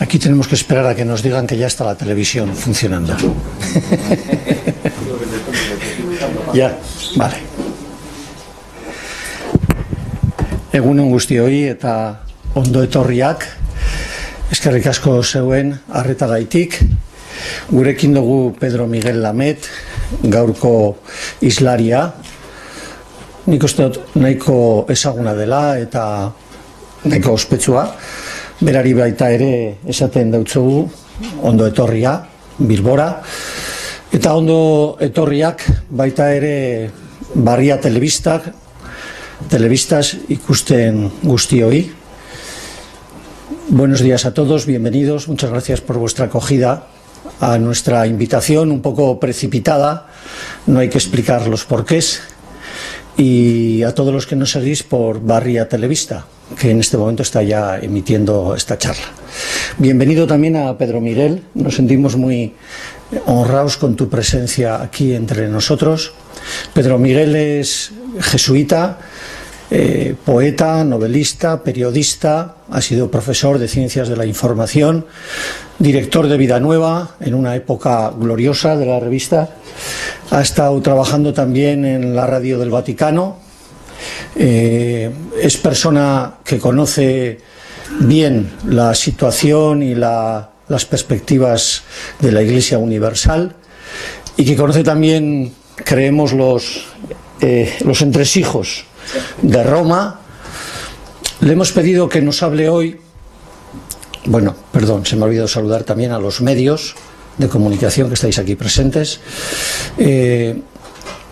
Aquí tenemos que esperar a que nos digan que ya está la televisión funcionando. Ya, vale. Egun on guztioi eta ondo etorriak. Eskerrik asko zeuen arretagaitik. Gurekin dugu Pedro Miguel Lamet, gaurko islaria. Nik uste dut nahiko ezaguna dela eta nahiko ospetsua. Berari baita ere esaten dautzugu ondo etorria Bilbora. Eta ondo etorriak baita ere Barria telebistas ikusten guztioi. Buenos días a todos, bienvenidos. Muchas gracias por vuestra acogida a nuestra invitación, un poco precipitada. No hay que explicar los porqués. Y a todos los que nos seguís por Barria Televista, que en este momento está ya emitiendo esta charla. Bienvenido también a Pedro Miguel. Nos sentimos muy honrados con tu presencia aquí entre nosotros. Pedro Miguel es jesuita, poeta, novelista, periodista, ha sido profesor de Ciencias de la Información, director de Vida Nueva en una época gloriosa de la revista. Ha estado trabajando también en la Radio del Vaticano. Es persona que conoce bien la situación y las perspectivas de la Iglesia Universal y que conoce también, creemos, los entresijos de Roma. Le hemos pedido que nos hable hoy. Bueno, perdón, se me ha olvidado saludar también a los medios de comunicación que estáis aquí presentes. Le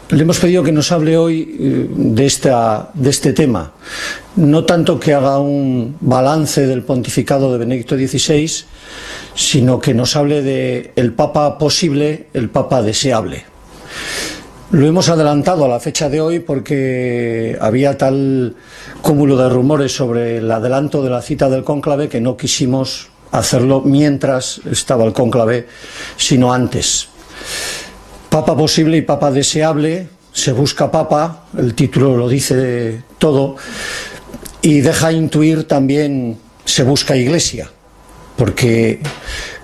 hemos pedido que nos hable hoy de este tema, no tanto que haga un balance del pontificado de Benedicto XVI, sino que nos hable de el Papa posible, el Papa deseable. Lo hemos adelantado a la fecha de hoy porque había tal cúmulo de rumores sobre el adelanto de la cita del cónclave que no quisimos hacerlo mientras estaba el cónclave, sino antes. Papa posible y Papa deseable, se busca Papa, el título lo dice todo, y deja intuir también se busca Iglesia, porque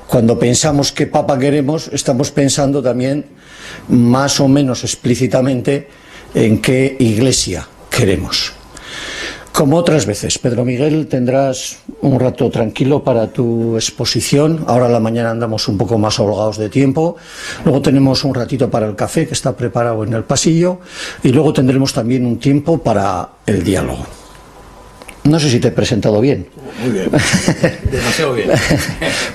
cuando pensamos qué Papa queremos, estamos pensando también más o menos explícitamente en qué Iglesia queremos. Como otras veces, Pedro Miguel, tendrás un rato tranquilo para tu exposición. Ahora a la mañana andamos un poco más holgados de tiempo. Luego tenemos un ratito para el café que está preparado en el pasillo. Y luego tendremos también un tiempo para el diálogo. No sé si te he presentado bien. Muy bien, demasiado bien.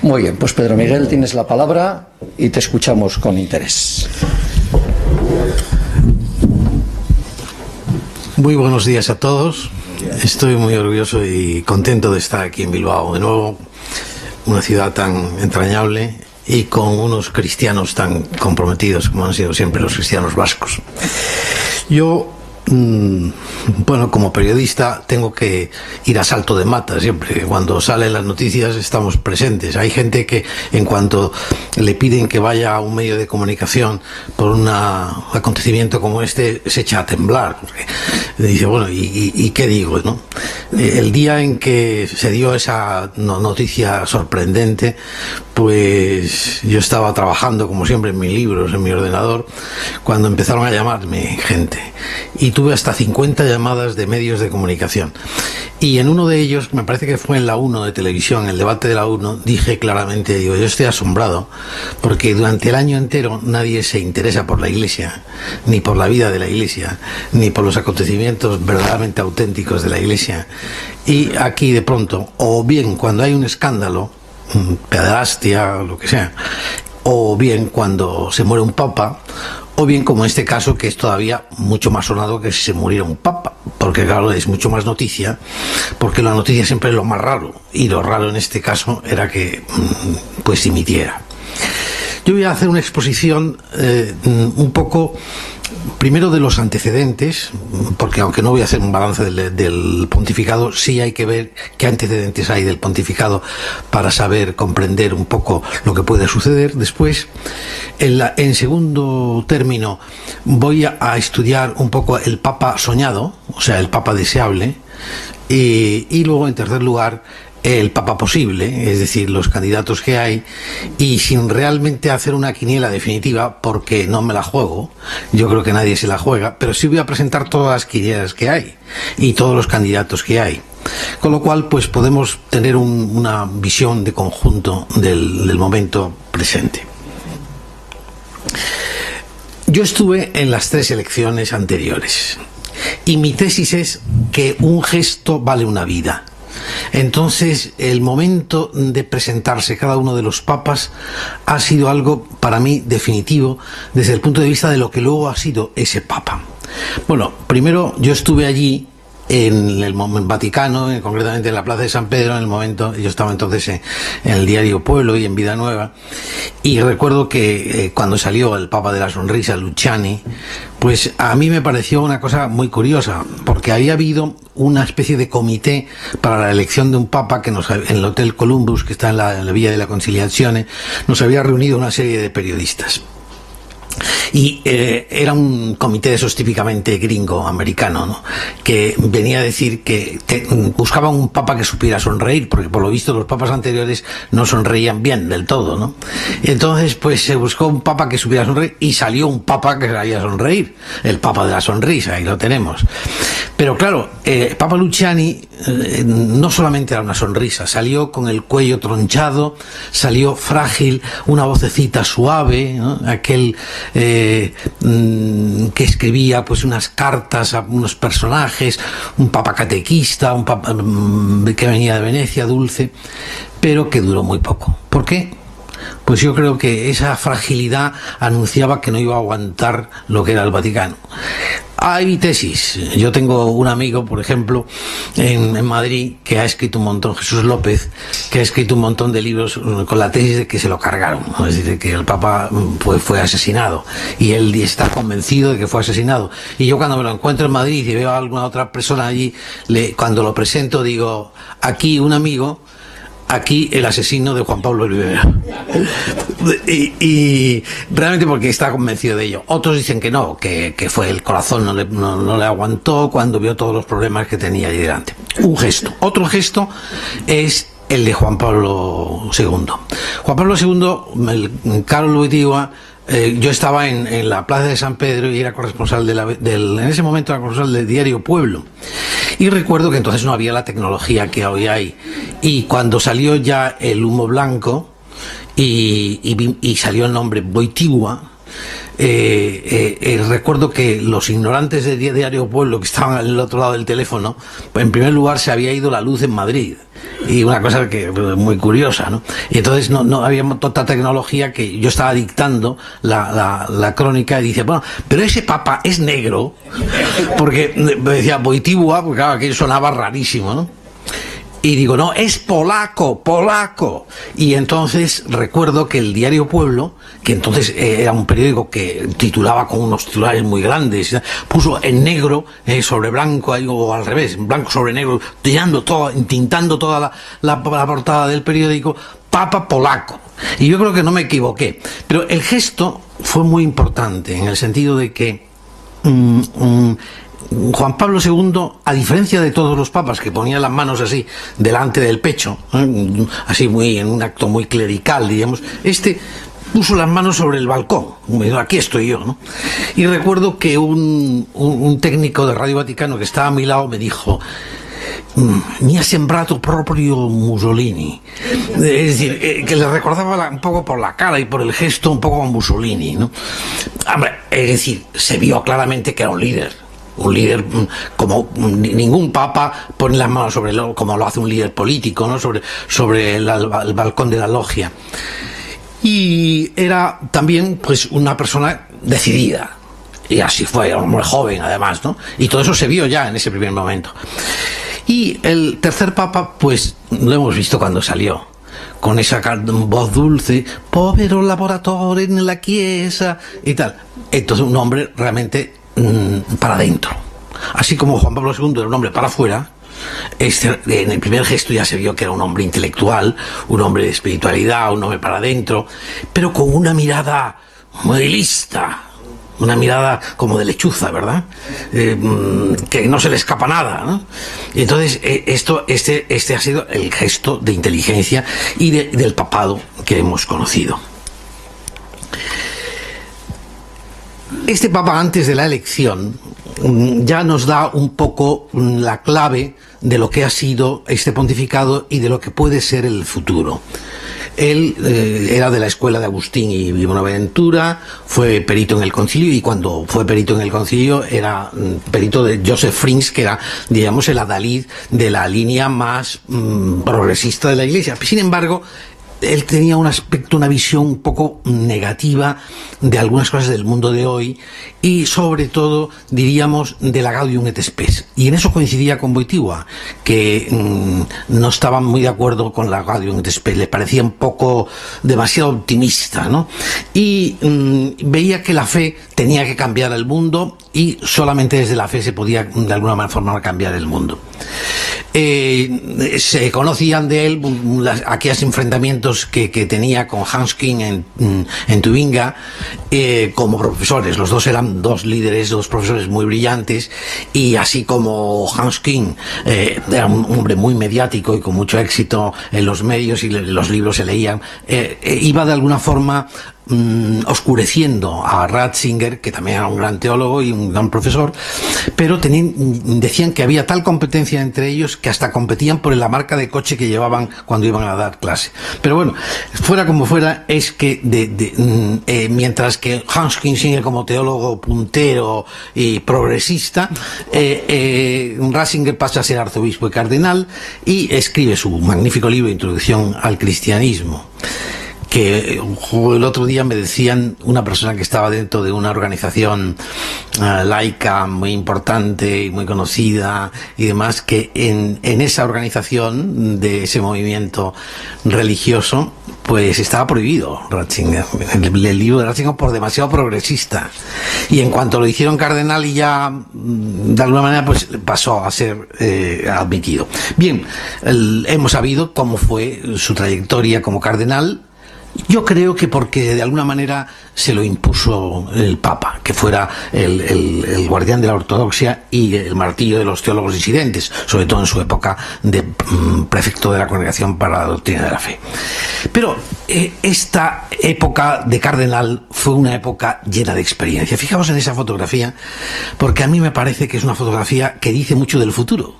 Muy bien, pues Pedro Miguel, tienes la palabra y te escuchamos con interés. Muy buenos días a todos. Estoy muy orgulloso y contento de estar aquí en Bilbao de nuevo, una ciudad tan entrañable y con unos cristianos tan comprometidos como han sido siempre los cristianos vascos. Yo, bueno, como periodista tengo que ir a salto de mata siempre. Cuando salen las noticias estamos presentes. Hay gente que en cuanto le piden que vaya a un medio de comunicación por un acontecimiento como este se echa a temblar, porque dice, bueno, ¿y qué digo, no? El día en que se dio esa noticia sorprendente, pues yo estaba trabajando como siempre en mis libros, en mi ordenador, cuando empezaron a llamarme gente, y tuve hasta 50 llamadas de medios de comunicación, y en uno de ellos, me parece que fue en la 1 de televisión, en el debate de la 1, dije claramente, digo, yo estoy asombrado porque durante el año entero nadie se interesa por la Iglesia, ni por la vida de la Iglesia, ni por los acontecimientos verdaderamente auténticos de la Iglesia, y aquí de pronto, o bien cuando hay un escándalo, pederastia, lo que sea, o bien cuando se muere un papa, o bien como en este caso, que es todavía mucho más sonado que si se muriera un papa, porque claro, es mucho más noticia, porque la noticia siempre es lo más raro, y lo raro en este caso era que pues dimitiera. Yo voy a hacer una exposición un poco, primero de los antecedentes, porque aunque no voy a hacer un balance del pontificado, sí hay que ver qué antecedentes hay del pontificado para saber comprender un poco lo que puede suceder. Después, en segundo término, voy a estudiar un poco el Papa soñado, o sea, el Papa deseable, y luego, en tercer lugar, el papa posible, es decir, los candidatos que hay, y sin realmente hacer una quiniela definitiva, porque no me la juego, yo creo que nadie se la juega, pero sí voy a presentar todas las quinielas que hay y todos los candidatos que hay. Con lo cual, pues podemos tener una visión de conjunto del momento presente. Yo estuve en las 3 elecciones anteriores y mi tesis es que un gesto vale una vida. Entonces, el momento de presentarse cada uno de los papas ha sido algo para mí definitivo desde el punto de vista de lo que luego ha sido ese papa. Bueno, primero yo estuve allí en el Vaticano, concretamente en la Plaza de San Pedro, en el momento, yo estaba entonces en el diario Pueblo y en Vida Nueva, y recuerdo que cuando salió el Papa de la Sonrisa, Luciani, pues a mí me pareció una cosa muy curiosa, porque había habido una especie de comité para la elección de un papa que en el Hotel Columbus, que está en la Villa de la Conciliazione, nos había reunido una serie de periodistas. Y era un comité de esos típicamente gringo, americano, ¿no? Que venía a decir que buscaban un papa que supiera sonreír, porque por lo visto los papas anteriores no sonreían bien del todo, ¿no? Y entonces pues se buscó un papa que supiera sonreír y salió un papa que sabía sonreír, el Papa de la Sonrisa, ahí lo tenemos. Pero claro, Papa Luciani no solamente era una sonrisa, salió con el cuello tronchado, salió frágil, una vocecita suave, ¿no? Aquel que escribía pues unas cartas a unos personajes, un papa catequista, un papa que venía de Venecia, dulce, pero que duró muy poco. ¿Por qué? Pues yo creo que esa fragilidad anunciaba que no iba a aguantar lo que era el Vaticano. Hay tesis. Yo tengo un amigo, por ejemplo, en Madrid, que ha escrito un montón, Jesús López, que ha escrito un montón de libros con la tesis de que se lo cargaron, ¿no? Es decir, que el Papa fue asesinado, y él está convencido de que fue asesinado. Y yo cuando me lo encuentro en Madrid y veo a alguna otra persona allí, cuando lo presento digo, aquí un amigo, aquí el asesino de Juan Pablo I. y realmente porque está convencido de ello. Otros dicen que no, que fue el corazón, no le aguantó cuando vio todos los problemas que tenía allí delante. Un gesto. Otro gesto es el de Juan Pablo II. Juan Pablo II, el Karol Wojtyła, yo estaba en la Plaza de San Pedro y era corresponsal en ese momento era corresponsal del diario Pueblo. Y recuerdo que entonces no había la tecnología que hoy hay. Y cuando salió ya el humo blanco y salió el nombre Wojtyła, recuerdo que los ignorantes del diario Pueblo que estaban al otro lado del teléfono, pues en primer lugar se había ido la luz en Madrid, y una cosa que muy curiosa, ¿no? Y entonces no había tanta tecnología, que yo estaba dictando la crónica y dice, bueno, pero ese papa es negro, porque me decía Wojtyła, porque claro, aquello sonaba rarísimo, ¿no? Y digo, no, es polaco, polaco. Y entonces recuerdo que el diario Pueblo, que entonces era un periódico que titulaba con unos titulares muy grandes, puso en negro sobre blanco, o al revés, blanco sobre negro, tintando toda la portada del periódico, Papa polaco. Y yo creo que no me equivoqué. Pero el gesto fue muy importante, en el sentido de que Juan Pablo II, a diferencia de todos los papas que ponían las manos así delante del pecho, así en un acto muy clerical, digamos, puso las manos sobre el balcón. Me dijo, aquí estoy yo, ¿no? Y recuerdo que un técnico de Radio Vaticano que estaba a mi lado me dijo, mi ha sembrato proprio Mussolini. Es decir, que le recordaba un poco por la cara y por el gesto un poco a Mussolini, ¿no? Hombre, es decir, se vio claramente que era un líder como ningún papa pone las manos como lo hace un líder político, ¿no? sobre el balcón de la logia. Y era también pues una persona decidida, y así fue, era un hombre joven además, ¿no? Y todo eso se vio ya en ese primer momento. Y el tercer papa, pues lo hemos visto cuando salió, con esa voz dulce, povero lavoratore en la chiesa y tal. Entonces un hombre realmente para adentro. Así como Juan Pablo II era un hombre para afuera, en el primer gesto ya se vio que era un hombre intelectual, un hombre de espiritualidad, un hombre para adentro, pero con una mirada muy lista, una mirada como de lechuza, ¿verdad? Que no se le escapa nada, ¿no? Y entonces este ha sido el gesto de inteligencia y del papado que hemos conocido. Este papa, antes de la elección, ya nos da un poco la clave de lo que ha sido este pontificado y de lo que puede ser el futuro. Él era de la escuela de Agustín y Bonaventura, fue perito en el concilio, y cuando fue perito en el concilio era perito de Joseph Frings, que era, digamos, el adalid de la línea más progresista de la Iglesia. Sin embargo, él tenía un aspecto, una visión un poco negativa de algunas cosas del mundo de hoy y sobre todo, diríamos, de la Gaudium et Spes. Y en eso coincidía con Wojtyła, que no estaba muy de acuerdo con la Gaudium et Spes, le parecía un poco demasiado optimista, ¿no? Y veía que la fe tenía que cambiar el mundo y solamente desde la fe se podía de alguna forma cambiar el mundo. Se conocían de él aquellos enfrentamientos que tenía con Hans Küng en Tubinga como profesores. Los dos eran dos líderes, dos profesores muy brillantes, y así como Hans Küng era un hombre muy mediático y con mucho éxito en los medios y los libros se leían, iba de alguna forma oscureciendo a Ratzinger, que también era un gran teólogo y un gran profesor, pero decían que había tal competencia entre ellos que hasta competían por la marca de coche que llevaban cuando iban a dar clase. Pero bueno, fuera como fuera, es que mientras que Hans Küng sigue como teólogo puntero y progresista, Ratzinger pasa a ser arzobispo y cardenal y escribe su magnífico libro Introducción al Cristianismo, que el otro día me decían una persona que estaba dentro de una organización laica muy importante y muy conocida y demás, que en esa organización de ese movimiento religioso pues estaba prohibido Ratzinger, el libro de Ratzinger, por demasiado progresista, y en cuanto lo hicieron cardenal y ya de alguna manera pues pasó a ser admitido. Bien, hemos sabido cómo fue su trayectoria como cardenal. Yo creo que porque de alguna manera se lo impuso el Papa, que fuera el guardián de la ortodoxia y el martillo de los teólogos disidentes, sobre todo en su época de prefecto de la Congregación para la Doctrina de la Fe. Pero esta época de cardenal fue una época llena de experiencia. Fijaos en esa fotografía, porque a mí me parece que es una fotografía que dice mucho del futuro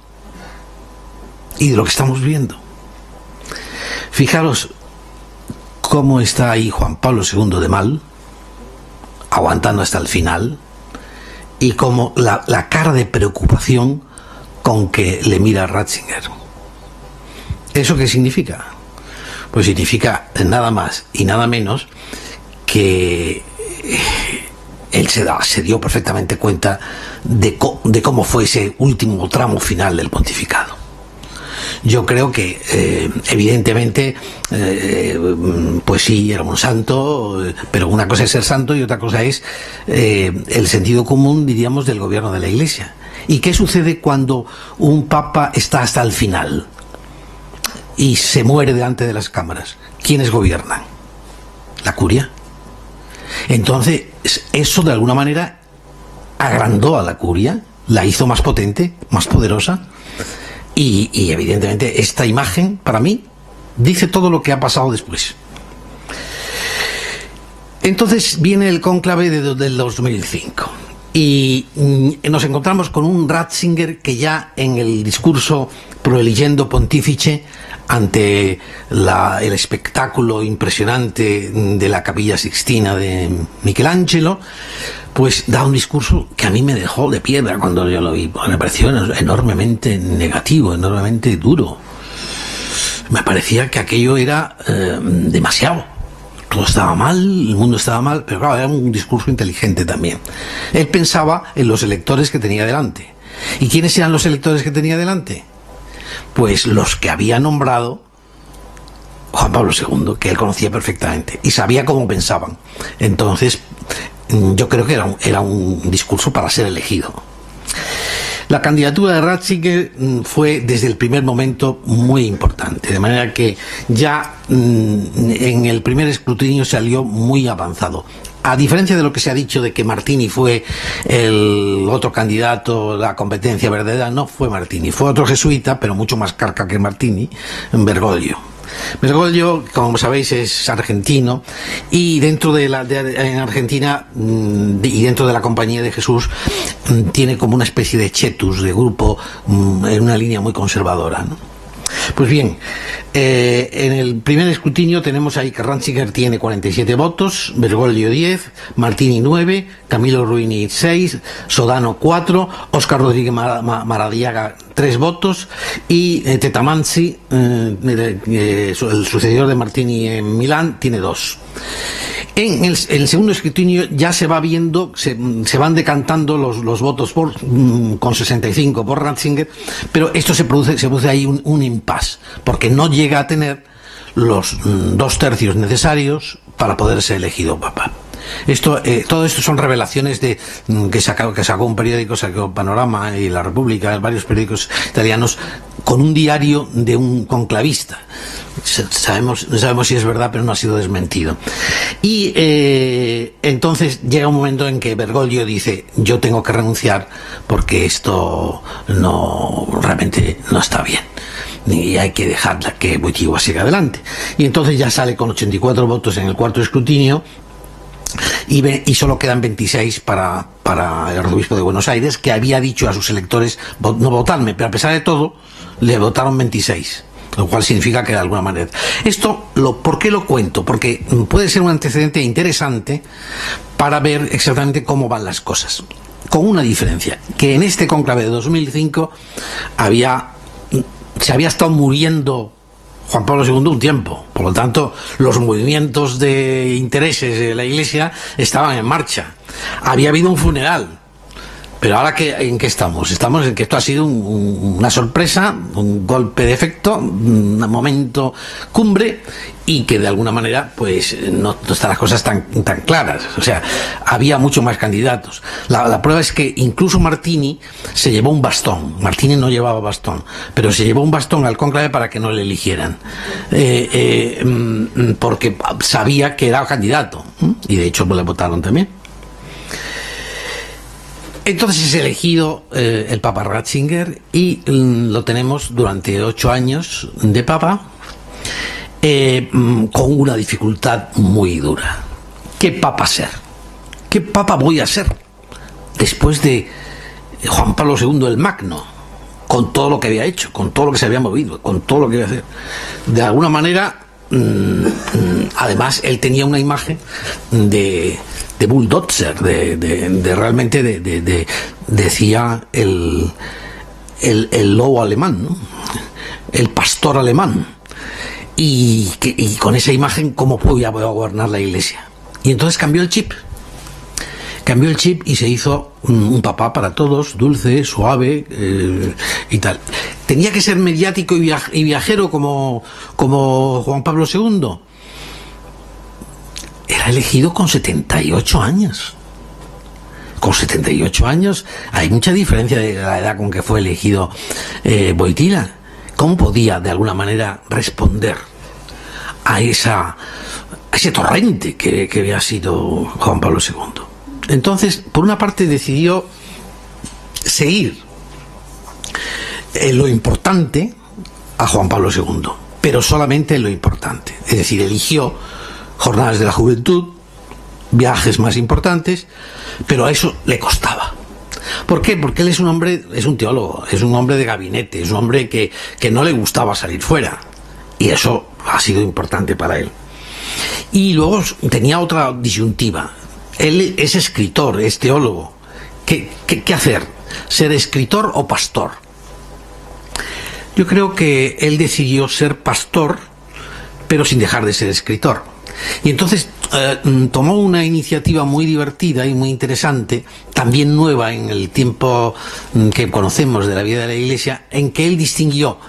y de lo que estamos viendo. Fijaros cómo está ahí Juan Pablo II de mal, aguantando hasta el final, y cómo la cara de preocupación con que le mira a Ratzinger. ¿Eso qué significa? Pues significa nada más y nada menos que él se dio perfectamente cuenta de cómo fue ese último tramo final del pontificado. Yo creo que evidentemente pues sí, era un santo, pero una cosa es ser santo y otra cosa es el sentido común, diríamos, del gobierno de la Iglesia. ¿Y qué sucede cuando un papa está hasta el final y se muere delante de las cámaras? ¿Quiénes gobiernan? ¿La curia? Entonces eso de alguna manera agrandó a la curia, la hizo más potente, más poderosa. Y evidentemente esta imagen, para mí, dice todo lo que ha pasado después. Entonces viene el cónclave del 2005 y nos encontramos con un Ratzinger que ya en el discurso Proeligendo Pontifice, ante el espectáculo impresionante de la Capilla Sixtina de Michelangelo, pues da un discurso que a mí me dejó de piedra cuando yo lo vi. Me pareció enormemente negativo, enormemente duro. Me parecía que aquello era demasiado. Todo estaba mal, el mundo estaba mal, pero claro, era un discurso inteligente también. Él pensaba en los electores que tenía delante. ¿Y quiénes eran los electores que tenía delante? Pues los que había nombrado Juan Pablo II, que él conocía perfectamente y sabía cómo pensaban. Entonces yo creo que era un discurso para ser elegido. La candidatura de Ratzinger fue desde el primer momento muy importante, de manera que ya en el primer escrutinio salió muy avanzado. a diferencia de lo que se ha dicho de que Martini fue el otro candidato, la competencia verdadera, no fue Martini, fue otro jesuita, pero mucho más carca que Martini, Bergoglio. Bergoglio, como sabéis, es argentino, y dentro en Argentina y dentro de la Compañía de Jesús tiene como una especie de chetus, de grupo en una línea muy conservadora, ¿no? Pues bien, en el primer escrutinio tenemos ahí que Ratzinger tiene 47 votos, Bergoglio 10, Martini 9, Camilo Ruini 6, Sodano 4, Óscar Rodríguez Maradiaga 3 votos y Tetamanzi, el sucesor de Martini en Milán, tiene 2. En el segundo escrutinio ya se va viendo, se van decantando los votos con 65 por Ratzinger, pero esto se produce ahí un impasse, porque no llega a tener los 2/3 necesarios para poder ser elegido papa. Todo esto son revelaciones que sacó un periódico, sacó Panorama y La República, varios periódicos italianos, con un diario de un conclavista. No sabemos si es verdad, pero no ha sido desmentido. Y entonces llega un momento en que Bergoglio dice: yo tengo que renunciar porque esto realmente no está bien y hay que dejarla que Wojtyła siga adelante. Y entonces ya sale con 84 votos en el cuarto escrutinio, y solo quedan 26 para el arzobispo de Buenos Aires, que había dicho a sus electores no votarme, pero a pesar de todo le votaron 26, lo cual significa que de alguna manera ¿por qué lo cuento? Porque puede ser un antecedente interesante para ver exactamente cómo van las cosas, con una diferencia, que en este cónclave de 2005 se había estado muriendo Juan Pablo II un tiempo, por lo tanto los movimientos de intereses de la Iglesia estaban en marcha, había habido un funeral, pero ahora ¿en qué estamos? Estamos en que esto ha sido una sorpresa, un golpe de efecto, un momento cumbre, y que de alguna manera pues no están las cosas tan claras. O sea, había muchos más candidatos. La prueba es que incluso Martini se llevó un bastón. Martini no llevaba bastón, pero se llevó un bastón al cónclave para que no le eligieran, porque sabía que era candidato, y de hecho le votaron también. Entonces es elegido el Papa Ratzinger, y lo tenemos durante 8 años de Papa, con una dificultad muy dura. ¿Qué Papa ser? ¿Qué Papa voy a ser? Después de Juan Pablo II el Magno, con todo lo que había hecho, con todo lo que se había movido, con todo lo que iba a hacer. De alguna manera, además, él tenía una imagen de bulldozer, realmente decía el lobo alemán, ¿no? El pastor alemán, y con esa imagen, ¿cómo voy a gobernar la Iglesia? Y entonces cambió el chip y se hizo un papá para todos, dulce, suave, y tal. ¿Tenía que ser mediático y viajero como Juan Pablo II? Era elegido con 78 años. Con 78 años hay mucha diferencia de la edad con que fue elegido Wojtyła. ¿Cómo podía de alguna manera responder a ese torrente que había sido Juan Pablo II? Entonces, por una parte, decidió seguir lo importante a Juan Pablo II, pero solamente lo importante. Es decir, eligió jornadas de la juventud, viajes más importantes, pero a eso le costaba. ¿Por qué? Porque él es un teólogo, es un hombre de gabinete, es un hombre que no le gustaba salir fuera, y eso ha sido importante para él. Y luego tenía otra disyuntiva. Él es escritor, es teólogo. ¿Qué hacer? ¿Ser escritor o pastor? Yo creo que él decidió ser pastor, pero sin dejar de ser escritor. Y entonces tomó una iniciativa muy divertida y muy interesante, también nueva en el tiempo que conocemos de la vida de la Iglesia, en que él distinguió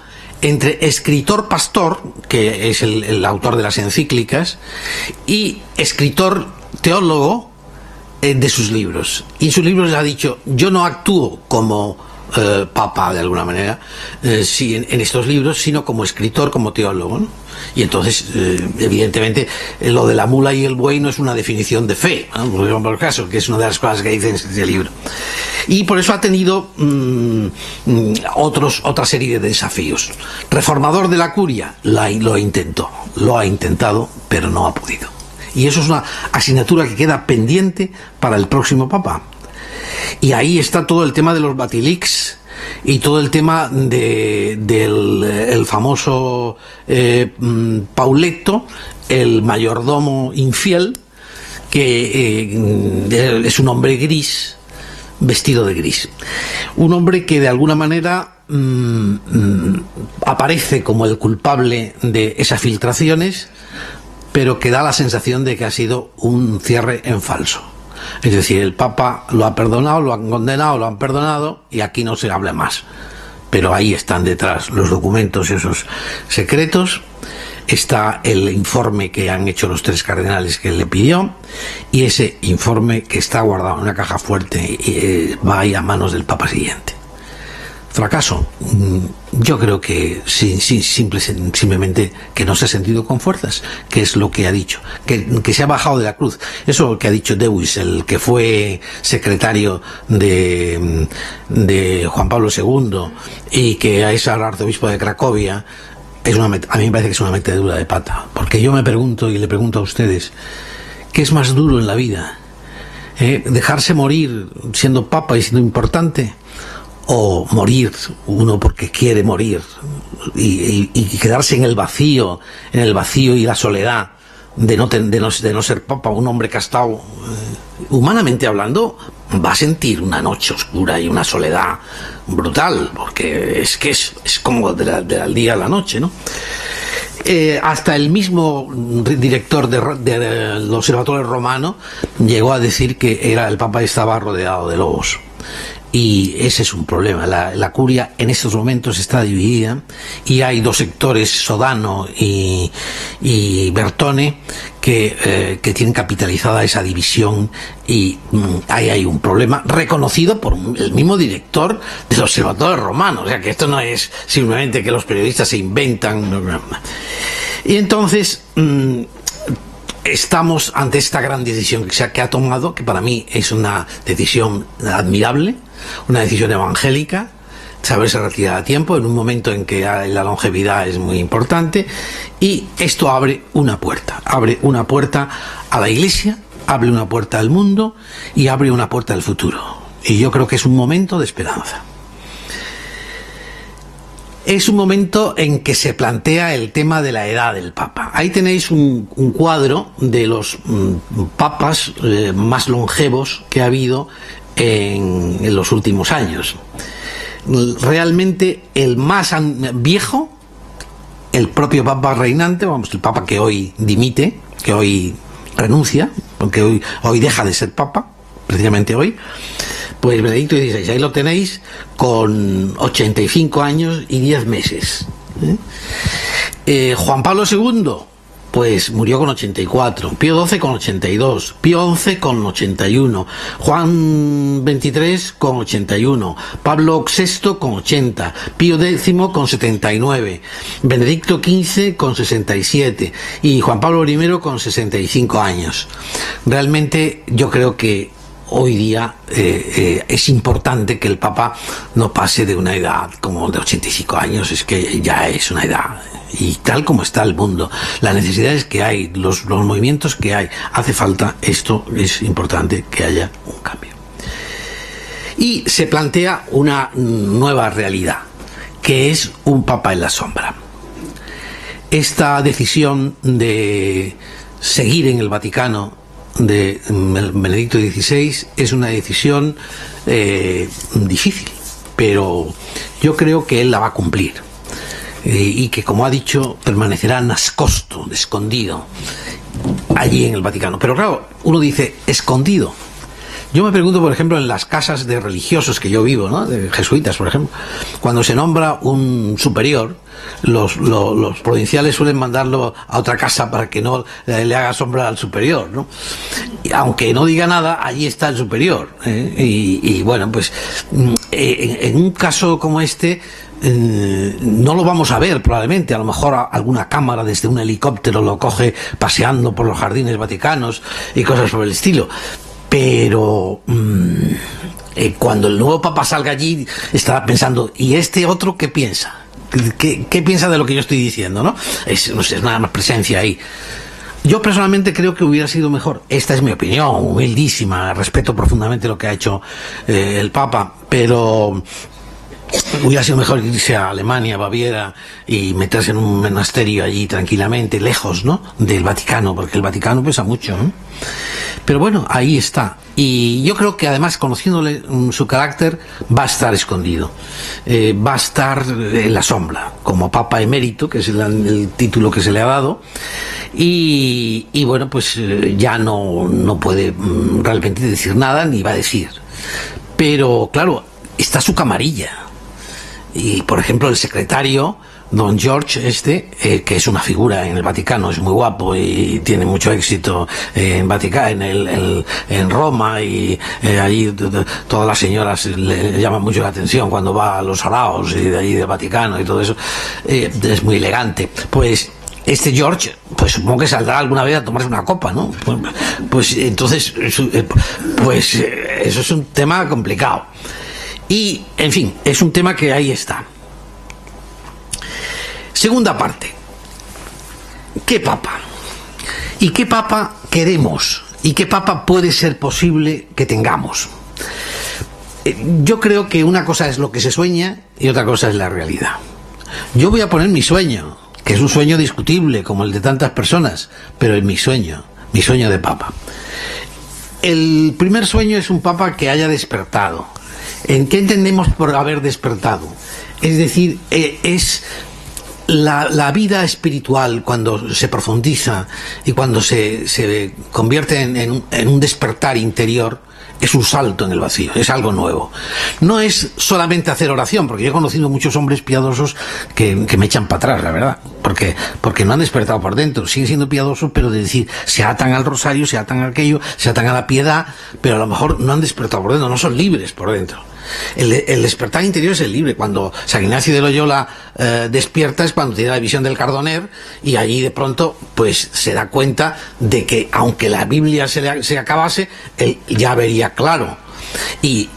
entre escritor-pastor, que es el autor de las encíclicas, y escritor-teólogo de sus libros. Y en sus libros ha dicho: yo no actúo como papa de alguna manera, sí, en estos libros, sino como escritor, como teólogo, ¿no? Y entonces, evidentemente, lo de la mula y el buey no es una definición de fe, ¿no? Por el caso, que es una de las cosas que dice en este libro. Y por eso ha tenido otra serie de desafíos. Reformador de la curia, lo ha intentado, pero no ha podido. Y eso es una asignatura que queda pendiente para el próximo papa. Y ahí está todo el tema de los Batilix y todo el tema del famoso Pauletto, el mayordomo infiel, que es un hombre gris, vestido de gris. Un hombre que de alguna manera aparece como el culpable de esas filtraciones, pero que da la sensación de que ha sido un cierre en falso. Es decir, el Papa lo ha perdonado, lo han condenado, lo han perdonado y aquí no se habla más. Pero ahí están detrás los documentos esos secretos, está el informe que han hecho los 3 cardenales que él le pidió y ese informe que está guardado en una caja fuerte y va ahí a manos del Papa siguiente. Fracaso, yo creo que simplemente que no se ha sentido con fuerzas, que es lo que ha dicho, que se ha bajado de la cruz. Eso que ha dicho Dewis, el que fue secretario de Juan Pablo II y que es ahora arzobispo de Cracovia, a mí me parece que es una metedura de pata, porque yo me pregunto y le pregunto a ustedes, ¿qué es más duro en la vida? ¿Dejarse morir siendo papa y siendo importante? O morir uno porque quiere morir y quedarse en el vacío y la soledad de no ser papa, un hombre que ha estado, humanamente hablando, va a sentir una noche oscura y una soledad brutal, porque es como del día a la noche, ¿no? Hasta el mismo director del Observatorio Romano llegó a decir que el Papa estaba rodeado de lobos. Y ese es un problema. La curia en estos momentos está dividida y hay 2 sectores, Sodano y Bertone, que tienen capitalizada esa división y ahí hay un problema reconocido por el mismo director del Observatorio Romano. O sea que esto no es simplemente que los periodistas se inventan. Y entonces estamos ante esta gran decisión que ha tomado, que para mí es una decisión admirable, una decisión evangélica, saberse retirar a tiempo en un momento en que la longevidad es muy importante, y esto abre una puerta a la Iglesia, abre una puerta al mundo y abre una puerta al futuro, y yo creo que es un momento de esperanza. Es un momento en que se plantea el tema de la edad del Papa. Ahí tenéis un cuadro de los papas más longevos que ha habido en los últimos años. Realmente el más viejo, el propio Papa reinante, el Papa que hoy dimite, que hoy renuncia, porque hoy deja de ser Papa, precisamente hoy, pues Benedicto XVI, ahí lo tenéis con 85 años y 10 meses. Juan Pablo II, pues murió con 84, Pío XII con 82, Pío XI con 81, Juan XXIII con 81, Pablo VI con 80, Pío X con 79, Benedicto XV con 67 y Juan Pablo I con 65 años. Realmente yo creo que hoy día es importante que el Papa no pase de una edad como de 85 años, es que ya es una edad. Y tal como está el mundo, las necesidades que hay, los movimientos que hay, hace falta, esto es importante que haya un cambio. Y se plantea una nueva realidad, que es un Papa en la sombra. Esta decisión de seguir en el Vaticano de Benedicto XVI es una decisión difícil, pero yo creo que él la va a cumplir y que, como ha dicho, permanecerá nascosto, escondido allí en el Vaticano. Pero claro, uno dice escondido, Yo me pregunto, por ejemplo, en las casas de religiosos que yo vivo, ¿no? De jesuitas, por ejemplo, cuando se nombra un superior, los provinciales suelen mandarlo a otra casa para que no le haga sombra al superior, ¿no? Y aunque no diga nada, allí está el superior, ¿eh? Y bueno, pues en un caso como este, no lo vamos a ver probablemente. A lo mejor alguna cámara desde un helicóptero lo coge paseando por los jardines vaticanos y cosas por el estilo. Pero cuando el nuevo papa salga allí, estará pensando, ¿y este otro qué piensa? ¿Qué piensa de lo que yo estoy diciendo, no? No sé, es nada más presencia ahí. Yo personalmente creo que hubiera sido mejor, esta es mi opinión, humildísima, respeto profundamente lo que ha hecho el papa, pero hubiera sido mejor irse a Alemania, Baviera, y meterse en un monasterio allí tranquilamente, lejos, ¿no?, del Vaticano, porque el Vaticano pesa mucho, ¿no? Pero bueno, ahí está. Y yo creo que además, conociéndole su carácter, va a estar escondido, va a estar en la sombra, como Papa Emérito, que es el título que se le ha dado, y bueno, pues ya no puede realmente decir nada, ni va a decir. Pero claro, está su camarilla. Y por ejemplo el secretario, Don George, que es una figura en el Vaticano, es muy guapo y tiene mucho éxito en Vaticano, en Roma, y allí todas las señoras le llaman mucho la atención cuando va a los araos y de allí del Vaticano y todo eso, es muy elegante. Pues George, pues supongo que saldrá alguna vez a tomarse una copa, ¿no? Pues entonces, pues eso es un tema complicado. Y, en fin, es un tema que ahí está. Segunda parte. ¿Qué papa? ¿Y qué papa queremos? ¿Y qué papa puede ser posible que tengamos? Yo creo que una cosa es lo que se sueña y otra cosa es la realidad. Yo voy a poner mi sueño, que es un sueño discutible, como el de tantas personas, pero es mi sueño de papa. El primer sueño es un papa que haya despertado. ¿En qué entendemos por haber despertado? Es decir, es la vida espiritual, cuando se profundiza y cuando se convierte en un despertar interior, es un salto en el vacío, es algo nuevo. No es solamente hacer oración, porque yo he conocido muchos hombres piadosos que me echan para atrás, la verdad, porque no han despertado por dentro, siguen siendo piadosos, pero de decir, se atan al rosario, se atan a aquello, se atan a la piedad, pero a lo mejor no han despertado por dentro, no son libres por dentro. El despertar interior es el libre. Cuando San Ignacio de Loyola despierta es cuando tiene la visión del Cardoner, y allí de pronto pues se da cuenta de que aunque la Biblia se acabase, él ya vería claro. Y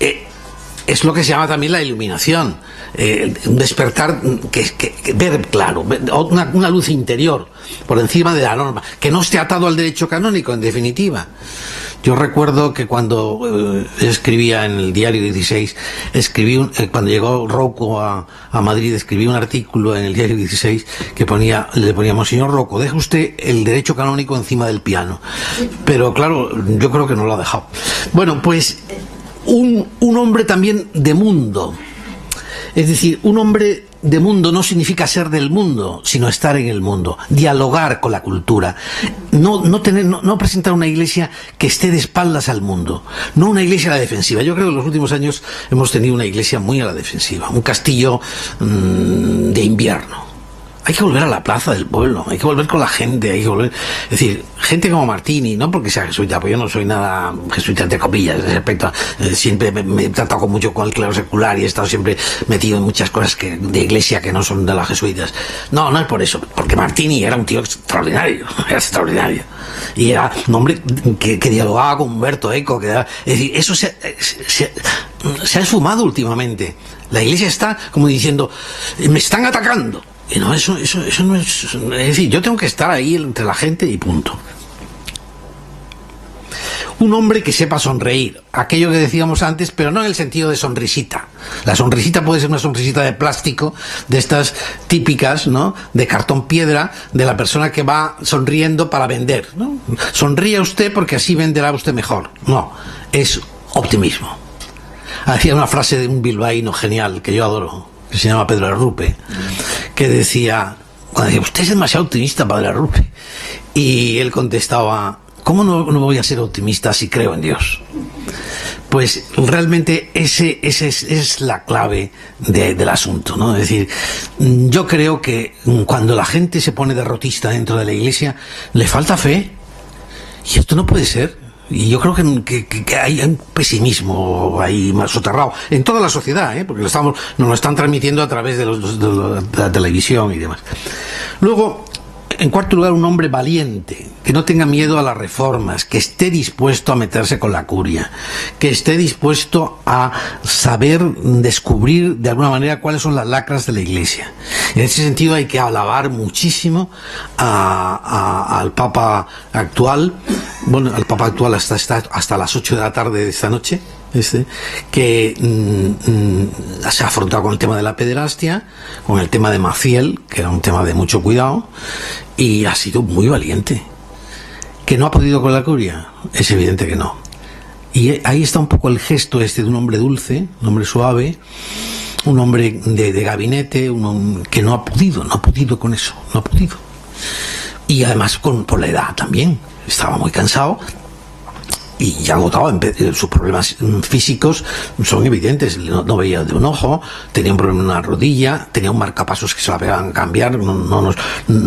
es lo que se llama también la iluminación, un despertar, que ver claro, una luz interior por encima de la norma, que no esté atado al derecho canónico, en definitiva. Yo recuerdo que cuando escribía en el Diario 16, cuando llegó Rocco a Madrid, escribí un artículo en el Diario 16 que le poníamos: señor Rocco, deja usted el derecho canónico encima del piano. Pero claro, yo creo que no lo ha dejado. Bueno, pues un hombre también de mundo. Es decir, un hombre de mundo no significa ser del mundo, sino estar en el mundo, dialogar con la cultura, no presentar una iglesia que esté de espaldas al mundo, no una iglesia a la defensiva. Yo creo que en los últimos años hemos tenido una iglesia muy a la defensiva, un castillo de invierno. Hay que volver a la plaza del pueblo, hay que volver con la gente, hay que volver, es decir, gente como Martini, no porque sea jesuita, porque yo no soy nada jesuita entre comillas, en ese aspecto, siempre me he tratado mucho con el clero secular y he estado siempre metido en muchas cosas de iglesia que no son de las jesuitas. No es por eso, porque Martini era un tío extraordinario, y era un hombre que dialogaba con Humberto Eco, es decir, eso se ha esfumado últimamente. La iglesia está como diciendo, me están atacando. Y no, eso no es... Es decir, yo tengo que estar ahí entre la gente y punto. Un hombre que sepa sonreír, aquello que decíamos antes, pero no en el sentido de sonrisita. La sonrisita puede ser una sonrisita de plástico, de estas típicas, ¿no?, de cartón piedra, de la persona que va sonriendo para vender, ¿no? Sonríe usted porque así venderá usted mejor. No, es optimismo. Hacía una frase de un bilbaíno genial que yo adoro, que se llama Pedro Arrupe, que decía, usted es demasiado optimista, padre Arrupe. Y él contestaba, ¿cómo no voy a ser optimista si creo en Dios? Pues realmente esa es la clave del asunto, ¿no? Es decir, yo creo que cuando la gente se pone derrotista dentro de la Iglesia, le falta fe. Y esto no puede ser. Y yo creo que hay un pesimismo ahí más soterrado en toda la sociedad, porque nos lo están transmitiendo a través de la televisión y demás. Luego, en cuarto lugar, un hombre valiente, que no tenga miedo a las reformas, que esté dispuesto a meterse con la curia, que esté dispuesto a saber descubrir de alguna manera cuáles son las lacras de la Iglesia. En ese sentido hay que alabar muchísimo al Papa actual, al Papa actual hasta las 8 de la tarde de esta noche, que se ha afrontado con el tema de la pederastia, con el tema de Maciel, que era un tema de mucho cuidado, y ha sido muy valiente. ¿Que no ha podido con la curia? Es evidente que no. Y ahí está un poco el gesto de un hombre dulce, un hombre suave, un hombre de gabinete, que no ha podido con eso, no ha podido. Y además por la edad también, estaba muy cansado y ya agotado. Sus problemas físicos son evidentes. No veía de un ojo, tenía un problema en una rodilla, tenía un marcapasos que se lo acababan de cambiar,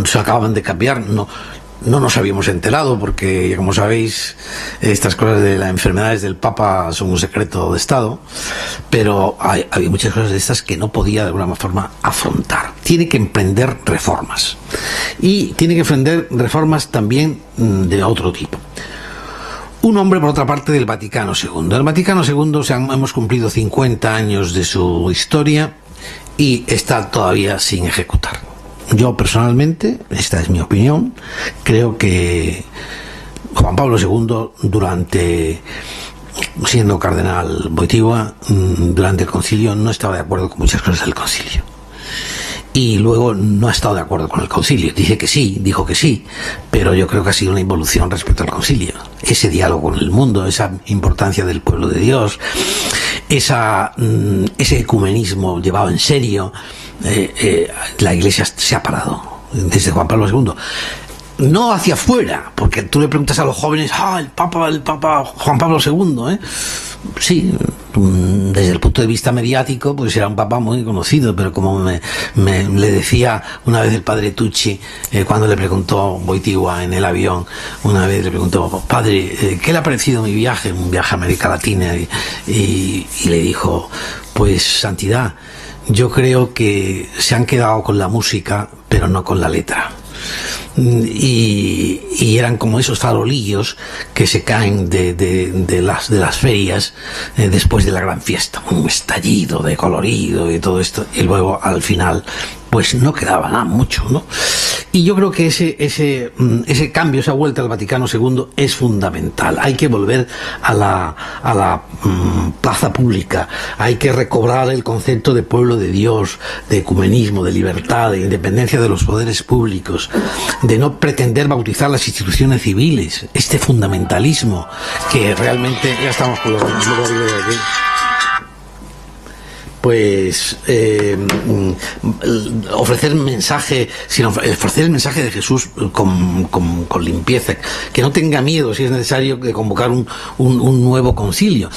se acababan de cambiar, no nos habíamos enterado porque, como sabéis, estas cosas de las enfermedades del Papa son un secreto de Estado, pero había muchas cosas de estas que no podía de alguna forma afrontar. Tiene que emprender reformas, y tiene que emprender reformas también de otro tipo. Un hombre, por otra parte, del Vaticano II. El Vaticano II hemos cumplido 50 años de su historia y está todavía sin ejecutar. Yo personalmente, esta es mi opinión, creo que Juan Pablo II, siendo cardenal Wojtyła, durante el concilio no estaba de acuerdo con muchas cosas del concilio. Y luego no ha estado de acuerdo con el concilio. Dijo que sí, pero yo creo que ha sido una involución respecto al concilio. Ese diálogo con el mundo, esa importancia del pueblo de Dios, ese ecumenismo llevado en serio, la Iglesia se ha parado desde Juan Pablo II. No hacia afuera, porque tú le preguntas a los jóvenes, el Papa Juan Pablo II, Sí, desde el punto de vista mediático, pues era un papa muy conocido, pero como le decía una vez el padre Tucci, cuando le preguntó Wojtyła en el avión, una vez le preguntó, padre, ¿qué le ha parecido mi viaje? Un viaje a América Latina, y le dijo, pues santidad, yo creo que se han quedado con la música, pero no con la letra. Y eran como esos farolillos que se caen de las ferias después de la gran fiesta, un estallido de colorido y todo esto, y luego al final pues no quedaba nada mucho, ¿no? Y yo creo que ese cambio, esa vuelta al Vaticano II es fundamental. Hay que volver a la plaza pública, hay que recobrar el concepto de pueblo de Dios, de ecumenismo, de libertad, de independencia de los poderes públicos, de no pretender bautizar las instituciones civiles, este fundamentalismo que realmente, ya estamos con los de aquí, pues ofrecer el mensaje de Jesús con limpieza, que no tenga miedo si es necesario de convocar un nuevo concilio.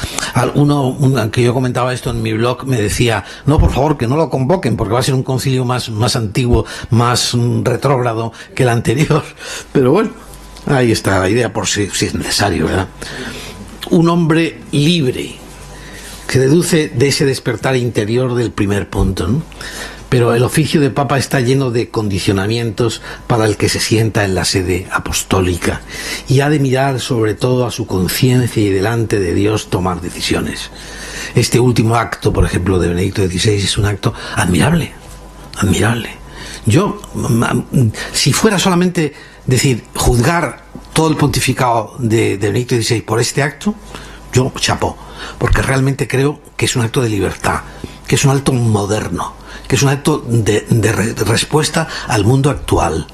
Que yo comentaba esto en mi blog, me decía, no, por favor, que no lo convoquen porque va a ser un concilio más antiguo, más retrógrado que el anterior, pero bueno, ahí está la idea, por si es necesario, ¿verdad? Un hombre libre, que deduce de ese despertar interior del primer punto, ¿no? Pero el oficio de Papa está lleno de condicionamientos para el que se sienta en la sede apostólica, y ha de mirar sobre todo a su conciencia y delante de Dios tomar decisiones. Este último acto, por ejemplo, de Benedicto XVI es un acto admirable. Yo, si fuera solamente juzgar todo el pontificado de Benedicto XVI por este acto, yo chapó, porque realmente creo que es un acto de libertad, que es un acto moderno, que es un acto de respuesta al mundo actual,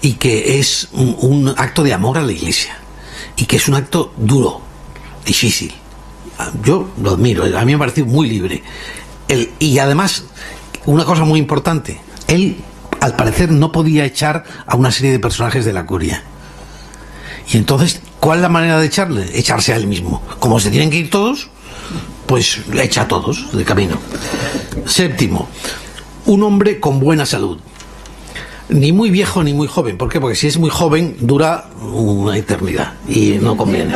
y que es un acto de amor a la Iglesia, y que es un acto duro, difícil. Yo lo admiro, a mí me ha parecido muy libre. Y además, una cosa muy importante, él al parecer no podía echar a una serie de personajes de la curia, y entonces ¿Cuál es la manera de echarle? Echarse a él mismo. Como se tienen que ir todos, pues echa a todos de camino. Séptimo, un hombre con buena salud. Ni muy viejo ni muy joven. ¿Por qué? Porque si es muy joven dura una eternidad y no conviene.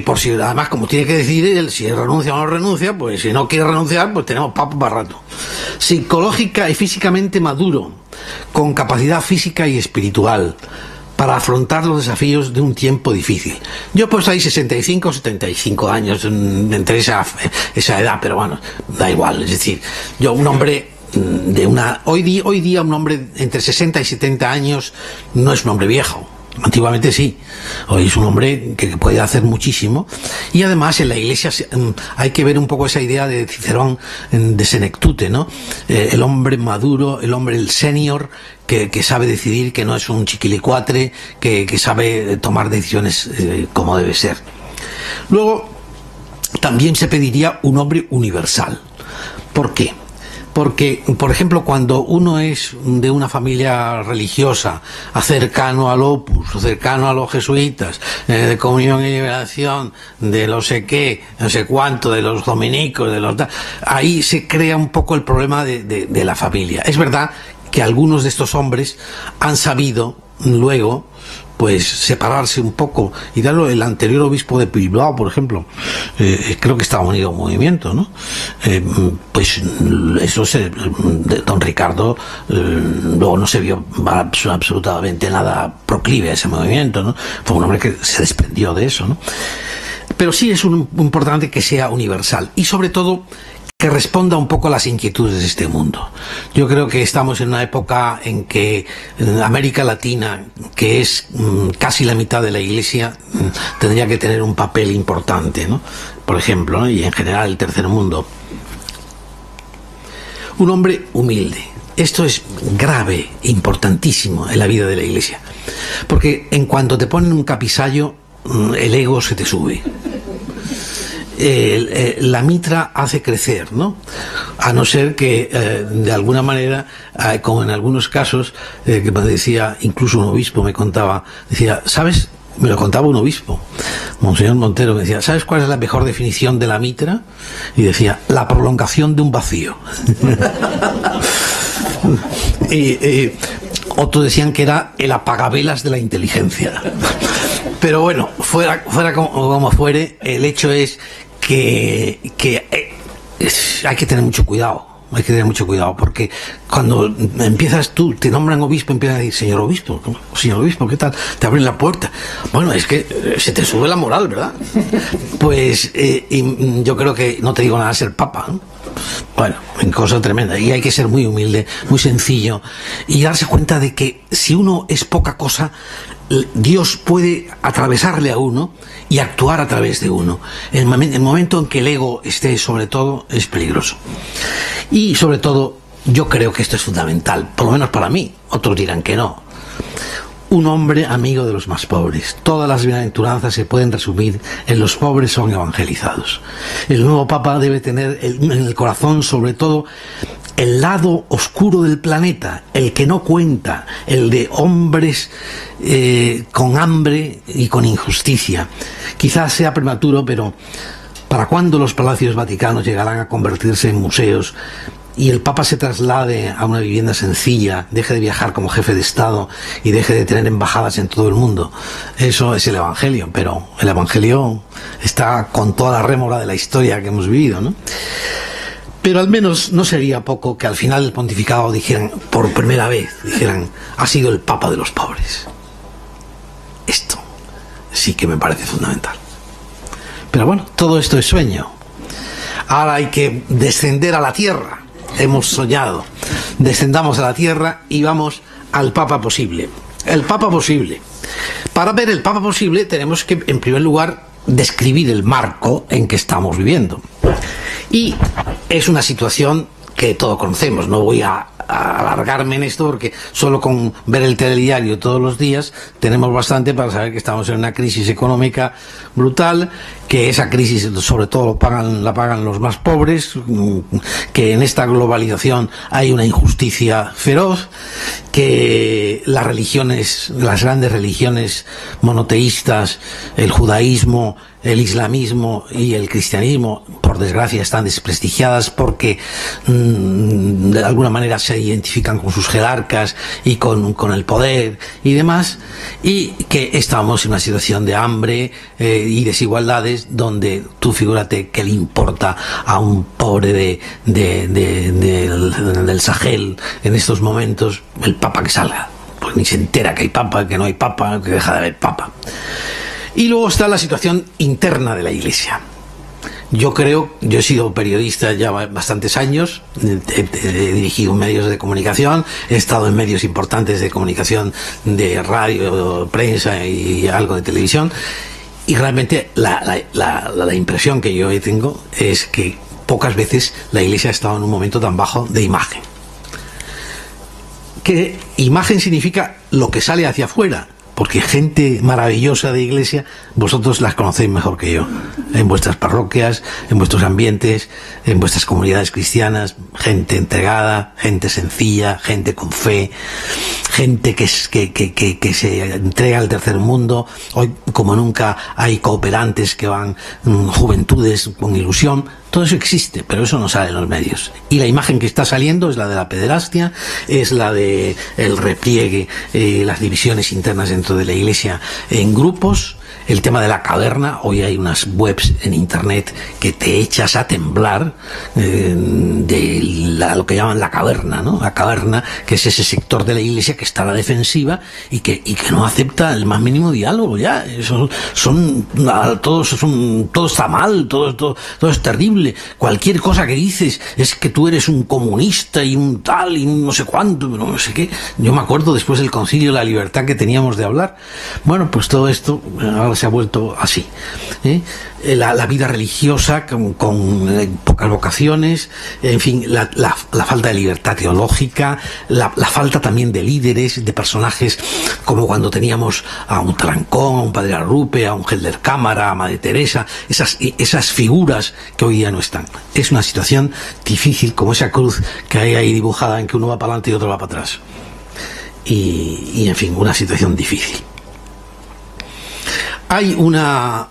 Por si además, como tiene que decidir él si renuncia o no renuncia, pues si no quiere renunciar, pues tenemos papo para rato. Psicológica y físicamente maduro, con capacidad física y espiritual para afrontar los desafíos de un tiempo difícil. Yo pues hay 65 o 75 años entre esa edad, pero bueno, da igual. Es decir, yo un hombre de una... Hoy día un hombre entre 60 y 70 años no es un hombre viejo. Antiguamente sí, hoy es un hombre que puede hacer muchísimo, y además en la Iglesia hay que ver un poco esa idea de Cicerón, de senectute, ¿no? El hombre maduro, el hombre, el senior, que sabe decidir, que no es un chiquilicuatre, que sabe tomar decisiones como debe ser. Luego, también se pediría un hombre universal. ¿Por qué? Porque, por ejemplo, cuando uno es de una familia religiosa, cercano al Opus, cercano a los jesuitas, de Comunión y Liberación, de no sé qué, no sé cuánto, de los dominicos, ahí se crea un poco el problema de la familia. Es verdad que algunos de estos hombres han sabido luego pues separarse un poco, y darlo. El anterior obispo de Bilbao, por ejemplo, creo que estaba unido a un movimiento, ¿no? Pues eso don Ricardo luego no se vio absolutamente nada proclive a ese movimiento, ¿no? Fue un hombre que se desprendió de eso, ¿no? Pero sí es importante que sea universal, y sobre todo que responda un poco a las inquietudes de este mundo. Yo creo que estamos en una época en que América Latina, que es casi la mitad de la Iglesia, tendría que tener un papel importante, ¿no? Por ejemplo, ¿no? Y en general el tercer mundo. Un hombre humilde. Esto es grave, importantísimo en la vida de la Iglesia. Porque en cuanto te ponen un capisallo, el ego se te sube. La mitra hace crecer, ¿no? A no ser que de alguna manera, como en algunos casos, que me decía, incluso un obispo me contaba, decía, ¿sabes? Me lo contaba un obispo, Monseñor Montero, me decía, ¿sabes cuál es la mejor definición de la mitra? Y decía, la prolongación de un vacío. Otros decían que era el apagavelas de la inteligencia. Pero bueno, fuera como fuere, el hecho es que hay que tener mucho cuidado. Hay que tener mucho cuidado, porque cuando empiezas tú, te nombran obispo, empiezas a decir, señor obispo, ¿qué tal? Te abren la puerta. Bueno, es que se te sube la moral, ¿verdad? Pues y yo creo que, no te digo nada, ser papa, ¿no? Bueno, cosa tremenda. Y hay que ser muy humilde, muy sencillo, y darse cuenta de que si uno es poca cosa, Dios puede atravesarle a uno y actuar a través de uno. El momento en que el ego esté sobre todo es peligroso. Y sobre todo, yo creo que esto es fundamental, por lo menos para mí. Otros dirán que no. Un hombre amigo de los más pobres. Todas las bienaventuranzas se pueden resumir en los pobres son evangelizados. El nuevo Papa debe tener en el corazón sobre todo el lado oscuro del planeta, el que no cuenta, el de hombres con hambre y con injusticia. Quizás sea prematuro, pero ¿para cuándo los palacios vaticanos llegarán a convertirse en museos y el Papa se traslade a una vivienda sencilla, deje de viajar como jefe de Estado y deje de tener embajadas en todo el mundo? Eso es el Evangelio, pero el Evangelio está con toda la rémora de la historia que hemos vivido, ¿no? Pero al menos no sería poco que al final del pontificado dijeran, por primera vez, ha sido el Papa de los pobres. Esto sí que me parece fundamental. Pero bueno, todo esto es sueño. Ahora hay que descender a la tierra. Hemos soñado. Descendamos a la tierra y vamos al Papa posible. El Papa posible. Para ver el Papa posible tenemos que, en primer lugar, describir el marco en que estamos viviendo. Y es una situación que todos conocemos. No voy a alargarme en esto porque solo con ver el telediario todos los días tenemos bastante para saber que estamos en una crisis económica brutal, que esa crisis sobre todo la pagan los más pobres, que en esta globalización hay una injusticia feroz, que las religiones, las grandes religiones monoteístas, el judaísmo, el islamismo y el cristianismo, por desgracia, están desprestigiadas porque de alguna manera se identifican con sus jerarcas y con el poder y demás, y que estamos en una situación de hambre y desigualdades donde tú figúrate que le importa a un pobre del Sahel en estos momentos el papa que salga, pues ni se entera que hay papa, que no hay papa, que deja de haber papa. Y luego está la situación interna de la Iglesia. Yo he sido periodista ya bastantes años, he dirigido medios de comunicación, he estado en medios importantes de comunicación, de radio, prensa y algo de televisión, y realmente la impresión que yo tengo es que pocas veces la Iglesia ha estado en un momento tan bajo de imagen. Que imagen significa lo que sale hacia afuera, porque gente maravillosa de Iglesia, vosotros las conocéis mejor que yo, en vuestras parroquias, en vuestros ambientes, en vuestras comunidades cristianas, gente entregada, gente sencilla, gente con fe, gente que se entrega al tercer mundo. Hoy, como nunca, hay cooperantes que van, juventudes con ilusión. Todo eso existe, pero eso no sale en los medios. Y la imagen que está saliendo es la de la pederastia, es la de el repliegue, las divisiones internas dentro de la Iglesia en grupos, el tema de la caverna. Hoy hay unas webs en internet que te echas a temblar lo que llaman la caverna, ¿no? La caverna, que es ese sector de la Iglesia que está a la defensiva y que no acepta el más mínimo diálogo. Ya, todo está mal, todo es terrible. Cualquier cosa que dices es que tú eres un comunista y un tal y no sé cuánto, no sé qué. Yo me acuerdo después del concilio la libertad que teníamos de hablar. Bueno, pues todo esto ahora se ha vuelto así, ¿eh? La vida religiosa con pocas vocaciones, en fin, la falta de libertad teológica, la falta también de líderes, de personajes como cuando teníamos a un Trancón, a un Padre Arrupe, a un Helder Cámara, a Madre Teresa, esas figuras que hoy día no están. Es una situación difícil, como esa cruz que hay ahí dibujada en que uno va para adelante y otro va para atrás. Y en fin, una situación difícil. Hay una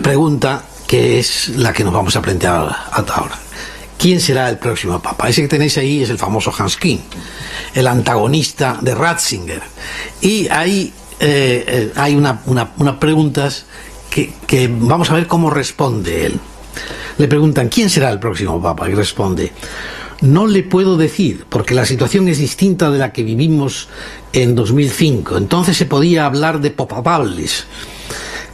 pregunta que es la que nos vamos a plantear hasta ahora. ¿Quién será el próximo papa? Ese que tenéis ahí es el famoso Hans Küng, el antagonista de Ratzinger. Y hay unas preguntas que vamos a ver cómo responde él. Le preguntan, ¿quién será el próximo papa? Y responde, no le puedo decir, porque la situación es distinta de la que vivimos en 2005. Entonces se podía hablar de popables,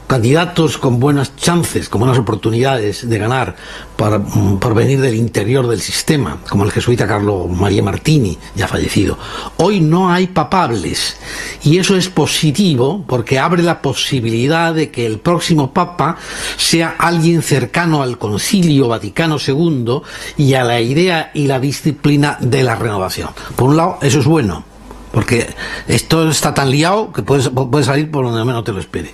candidatos con buenas chances, con buenas oportunidades de ganar por venir del interior del sistema, como el jesuita Carlo Maria Martini, ya fallecido. Hoy no hay papables, y eso es positivo porque abre la posibilidad de que el próximo papa sea alguien cercano al Concilio Vaticano II y a la idea y la disciplina de la renovación. Por un lado, eso es bueno, porque esto está tan liado que puede salir por donde menos te lo espere.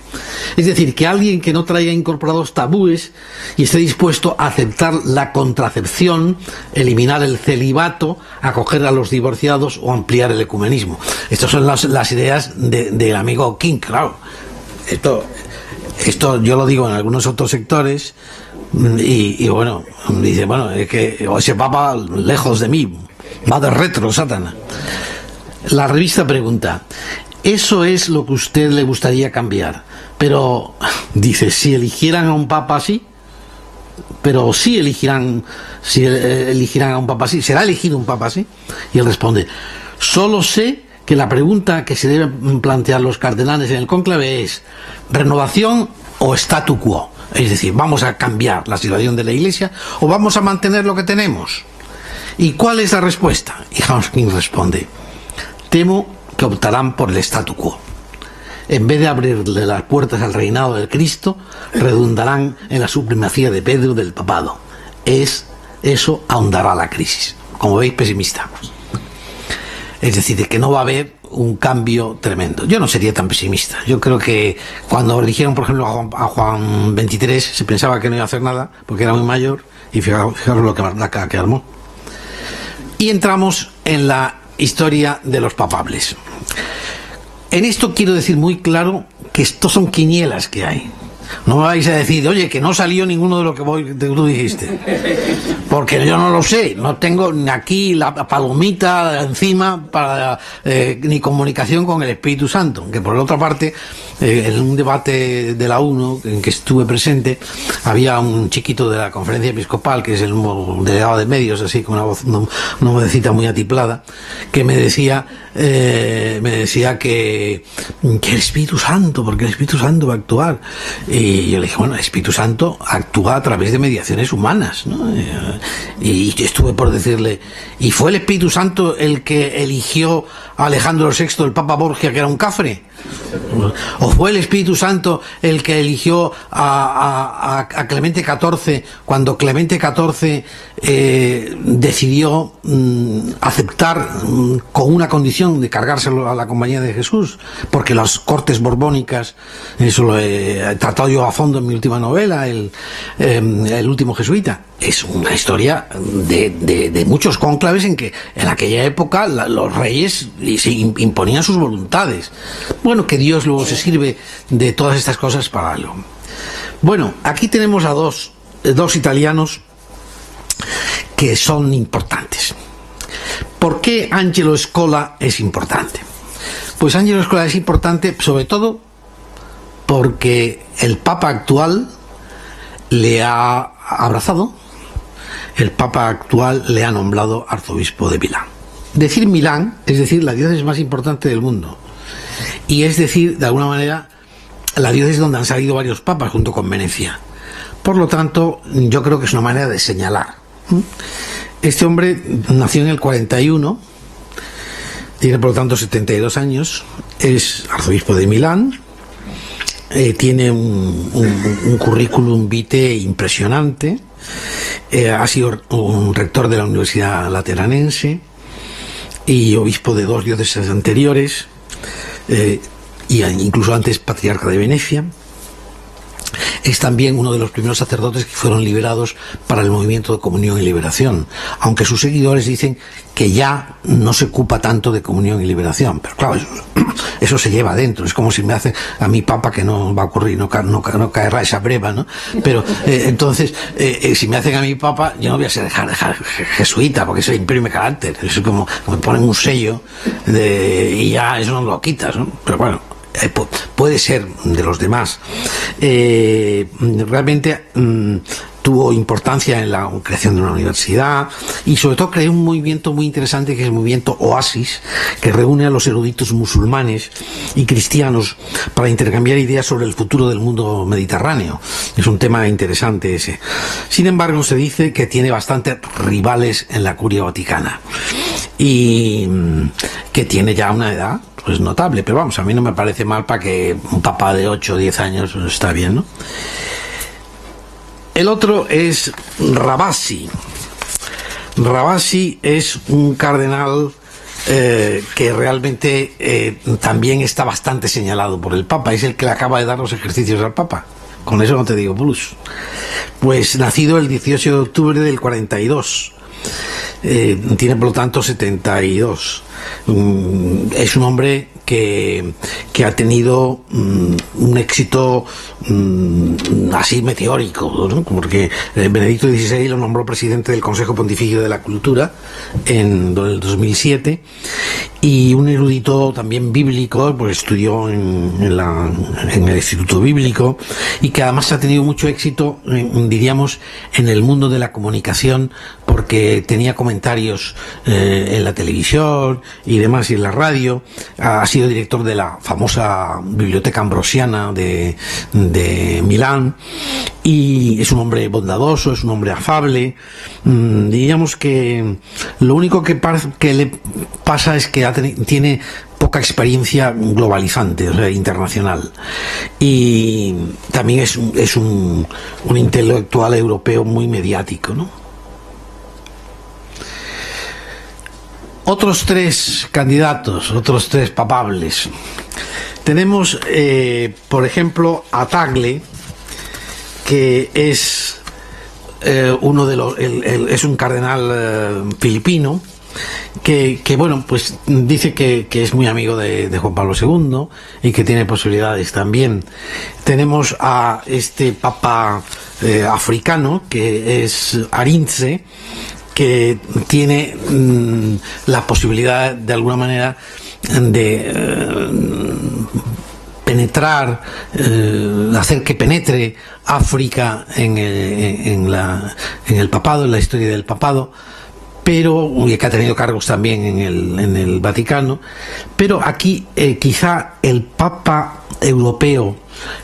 Es decir, que alguien que no traiga incorporados tabúes y esté dispuesto a aceptar la contracepción, eliminar el celibato, acoger a los divorciados o ampliar el ecumenismo. Estas son las ideas del amigo King, claro. Esto yo lo digo en algunos otros sectores y bueno, dice, bueno, es que ese papa lejos de mí, va de retro, Satanás. La revista pregunta, ¿eso es lo que a usted le gustaría cambiar? Pero, dice, si eligieran a un papa así, pero si eligirán a un papa así, ¿será elegido un papa así? Y él responde, solo sé que la pregunta que se deben plantear los cardenales en el cónclave es, ¿renovación o statu quo? Es decir, ¿vamos a cambiar la situación de la Iglesia o vamos a mantener lo que tenemos? ¿Y cuál es la respuesta? Y Hans Küng responde, temo que optarán por el statu quo. En vez de abrirle las puertas al reinado del Cristo, redundarán en la supremacía de Pedro del papado. Eso ahondará la crisis. Como veis, pesimista. Es decir, de que no va a haber un cambio tremendo. Yo no sería tan pesimista. Yo creo que cuando eligieron, por ejemplo, a Juan XXIII, se pensaba que no iba a hacer nada porque era muy mayor, y fijaros la caca que armó. Y entramos en la historia de los papables. En esto quiero decir muy claro que estos son quinielas que hay. No me vais a decir, oye, que no salió ninguno de lo que tú dijiste. Porque yo no lo sé. No tengo aquí la palomita encima para ni comunicación con el Espíritu Santo. Que por la otra parte, en un debate de la UNO en que estuve presente, había un chiquito de la conferencia episcopal, que es el delegado de medios, así con una voz, una vocecita muy atiplada, que me decía que el Espíritu Santo, porque el Espíritu Santo va a actuar. Y yo le dije, bueno, el Espíritu Santo actúa a través de mediaciones humanas, ¿no? Y estuve por decirle, ¿y fue el Espíritu Santo el que eligió a Alejandro VI, el Papa Borgia, que era un cafre? ¿O fue el Espíritu Santo el que eligió a Clemente XIV cuando Clemente XIV decidió aceptar con una condición de cargárselo a la Compañía de Jesús? Porque las cortes borbónicas, eso lo he tratado yo a fondo en mi última novela, el último jesuita. Es una historia de muchos cónclaves en que en aquella época los reyes se imponían sus voluntades. Bueno, que Dios luego se sirve de todas estas cosas para algo. Bueno, aquí tenemos a dos italianos que son importantes. ¿Por qué Angelo Scola es importante? Pues Angelo Scola es importante sobre todo porque el Papa actual le ha abrazado, el Papa actual le ha nombrado arzobispo de Milán. Decir Milán es decir la diócesis más importante del mundo, y es decir, de alguna manera, la diócesis donde han salido varios papas junto con Venecia. Por lo tanto, yo creo que es una manera de señalar. Este hombre nació en el 41, tiene por lo tanto 72 años, es arzobispo de Milán, tiene un currículum vitae impresionante, ha sido un rector de la Universidad Lateranense y obispo de 2 diócesis anteriores, y incluso antes patriarca de Venecia. Es también uno de los primeros sacerdotes que fueron liberados para el movimiento de comunión y liberación, aunque sus seguidores dicen que ya no se ocupa tanto de comunión y liberación. Pero claro, eso se lleva adentro. Es como si me hacen a mi papa, que no va a ocurrir, no caerá esa breva, ¿no? Pero entonces, si me hacen a mi papa, yo no voy a ser jesuita, porque eso imprime carácter. Eso es como me ponen un sello y ya eso no lo quitas, ¿no? Pero bueno, puede ser de los demás. Realmente tuvo importancia en la creación de una universidad y sobre todo creó un movimiento muy interesante que es el movimiento Oasis, que reúne a los eruditos musulmanes y cristianos para intercambiar ideas sobre el futuro del mundo mediterráneo. Es un tema interesante ese. Sin embargo, se dice que tiene bastantes rivales en la Curia Vaticana y que tiene ya una edad pues notable, pero vamos, a mí no me parece mal para que un papá de 8 o 10 años está bien, ¿no? El otro es Ravasi. Ravasi es un cardenal que realmente también está bastante señalado por el Papa, es el que le acaba de dar los ejercicios al Papa. Con eso no te digo plus. Pues nacido el 18 de octubre del 42. Tiene por lo tanto 72. Es un hombre que ha tenido un éxito así meteórico, ¿no? Porque Benedicto XVI lo nombró presidente del Consejo Pontificio de la Cultura en el 2007, y un erudito también bíblico, pues estudió en el Instituto Bíblico, y que además ha tenido mucho éxito, diríamos, en el mundo de la comunicación, porque tenía comentarios en la televisión y demás, y en la radio. Ha sido director de la famosa Biblioteca Ambrosiana de Milán, y es un hombre bondadoso, es un hombre afable. Diríamos que lo único que le pasa es que tiene poca experiencia globalizante, o sea, internacional, y también es un intelectual europeo muy mediático, ¿no? Otros tres candidatos, otros tres papables. Tenemos, por ejemplo, a Tagle, que es uno de los, es un cardenal filipino, que bueno, pues dice que es muy amigo de Juan Pablo II y que tiene posibilidades también. Tenemos a este papa africano, que es Arinze, que tiene la posibilidad de alguna manera de penetrar, hacer que penetre África en el papado, en la historia del papado, pero que ha tenido cargos también en el Vaticano. Pero aquí quizá el papa europeo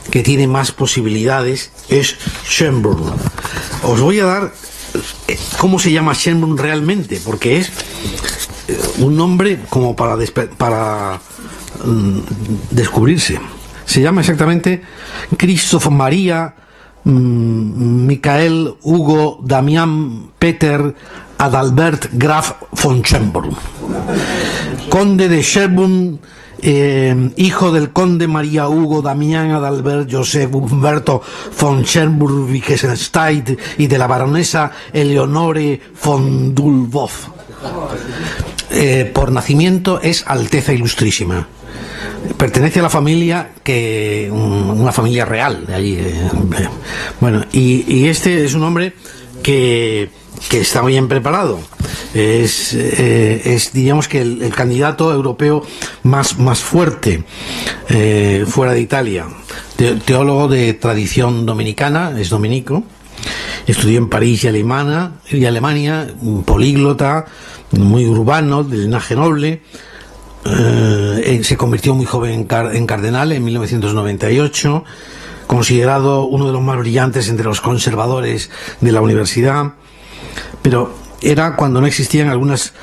que tiene más posibilidades es Schönbrunn. Os voy a dar cómo se llama Schönbrunn realmente, porque es un nombre como para descubrirse. Se llama exactamente Christoph Maria Michael Hugo Damian Peter Adalbert Graf von Schönbrunn, conde de Schönbrunn, hijo del conde María Hugo Damián Adalbert Joseph Humberto von Schönbrunn-Wittgenstein y de la baronesa Eleonore von Dulboff. Por nacimiento es Alteza Ilustrísima. Pertenece a la familia una familia real de allí. Bueno, y este es un hombre que está bien preparado. Es digamos que el candidato europeo más fuerte fuera de Italia. Teólogo de tradición dominicana, es dominico. Estudió en París y Alemania, políglota, muy urbano, de linaje noble. Se convirtió muy joven en cardenal en 1998, considerado uno de los más brillantes entre los conservadores de la universidad, pero era cuando no existían algunas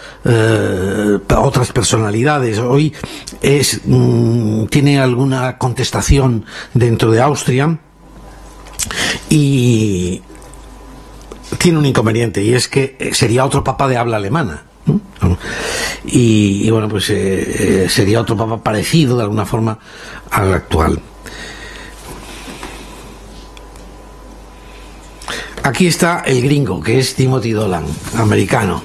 otras personalidades. Hoy tiene alguna contestación dentro de Austria y tiene un inconveniente, y es que sería otro papa de habla alemana. Y bueno, pues sería otro papa parecido de alguna forma al actual. Aquí está el gringo, que es Timothy Dolan, americano.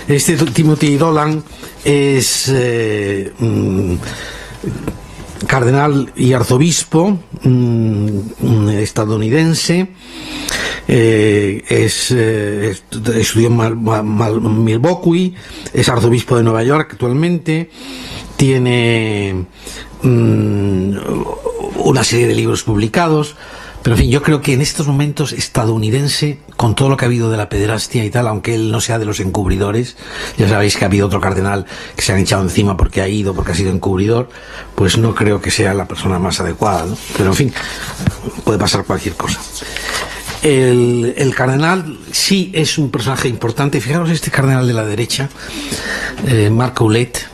Este Timothy Dolan es cardenal y arzobispo estadounidense. Estudió en Milwaukee, es arzobispo de Nueva York actualmente, tiene una serie de libros publicados, pero en fin, yo creo que en estos momentos estadounidense, con todo lo que ha habido de la pederastia y tal, aunque él no sea de los encubridores, ya sabéis que ha habido otro cardenal que se han echado encima porque ha sido encubridor, pues no creo que sea la persona más adecuada, ¿no? Pero en fin, puede pasar cualquier cosa. El cardenal sí es un personaje importante. Fijaros, este cardenal de la derecha, Marc Ouellet,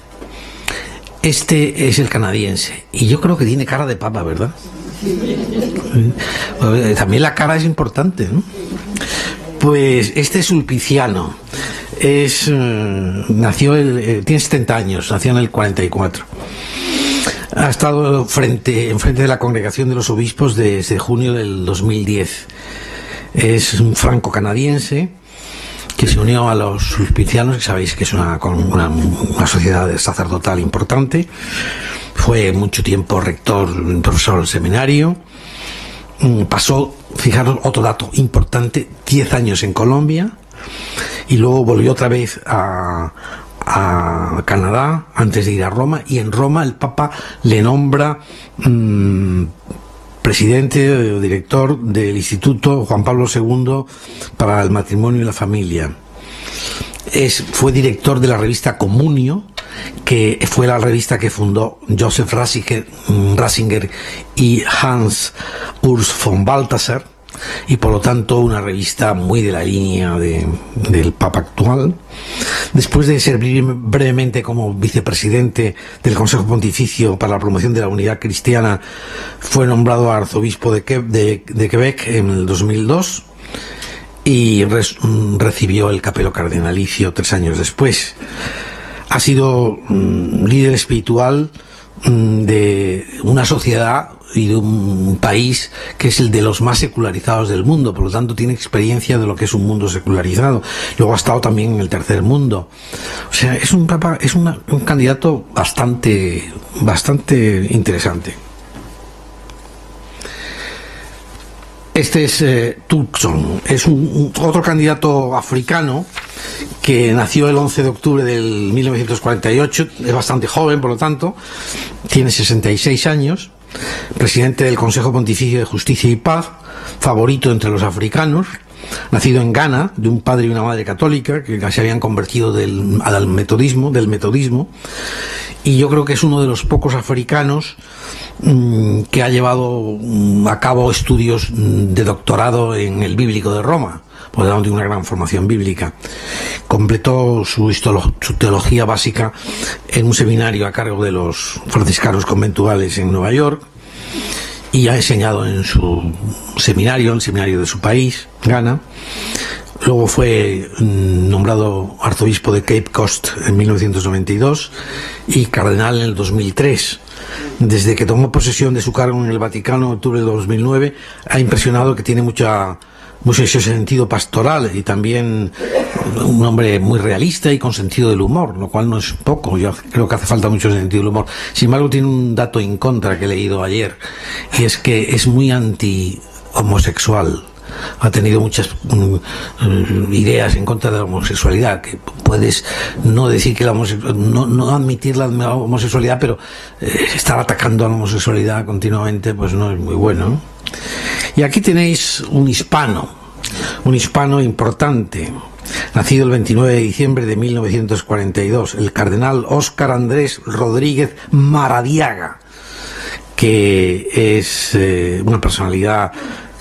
este es el canadiense, y yo creo que tiene cara de papa, ¿verdad? También la cara es importante, ¿no? Pues este es Sulpiciano, tiene 70 años, nació en el 44. Ha estado enfrente de la Congregación de los Obispos desde junio del 2010. Es un franco-canadiense que se unió a los sulpicianos, que sabéis que es una sociedad sacerdotal importante. Fue mucho tiempo rector, profesor del seminario. Pasó, fijaros, otro dato importante, 10 años en Colombia, y luego volvió otra vez a Canadá antes de ir a Roma, y en Roma el Papa le nombra presidente o director del Instituto Juan Pablo II para el Matrimonio y la Familia. Fue director de la revista Comunio, que fue la revista que fundó Joseph Ratzinger y Hans Urs von Balthasar, y por lo tanto una revista muy de la línea del Papa actual. Después de servir brevemente como vicepresidente del Consejo Pontificio para la Promoción de la Unidad Cristiana, fue nombrado arzobispo de Quebec en el 2002 y recibió el capelo cardenalicio 3 años después. ha sido líder espiritual de una sociedad y de un país que es el de los más secularizados del mundo, por lo tanto tiene experiencia de lo que es un mundo secularizado. Luego ha estado también en el tercer mundo. O sea, es un candidato bastante interesante. Este es Turkson, es otro candidato africano que nació el 11 de octubre del 1948, es bastante joven, por lo tanto, tiene 66 años, presidente del Consejo Pontificio de Justicia y Paz, favorito entre los africanos, nacido en Ghana, de un padre y una madre católica que se habían convertido del metodismo, y yo creo que es uno de los pocos africanos que ha llevado a cabo estudios de doctorado en el Bíblico de Roma, por lo tanto tiene una gran formación bíblica. Completó su teología básica en un seminario a cargo de los franciscanos conventuales en Nueva York, y ha enseñado en su seminario, el seminario de su país, Ghana. Luego fue nombrado arzobispo de Cape Coast en 1992 y cardenal en el 2003. Desde que tomó posesión de su cargo en el Vaticano en octubre de 2009, ha impresionado que tiene mucho sentido pastoral y también un hombre muy realista y con sentido del humor, lo cual no es poco. Yo creo que hace falta mucho sentido del humor. Sin embargo, tiene un dato en contra que he leído ayer, y es que es muy anti-homosexual. Ha tenido muchas ideas en contra de la homosexualidad, que puedes no decir que no admitir la homosexualidad, pero estar atacando a la homosexualidad continuamente pues no es muy bueno. Y aquí tenéis un hispano importante, nacido el 29 de diciembre de 1942, el cardenal Óscar Andrés Rodríguez Maradiaga, que es una personalidad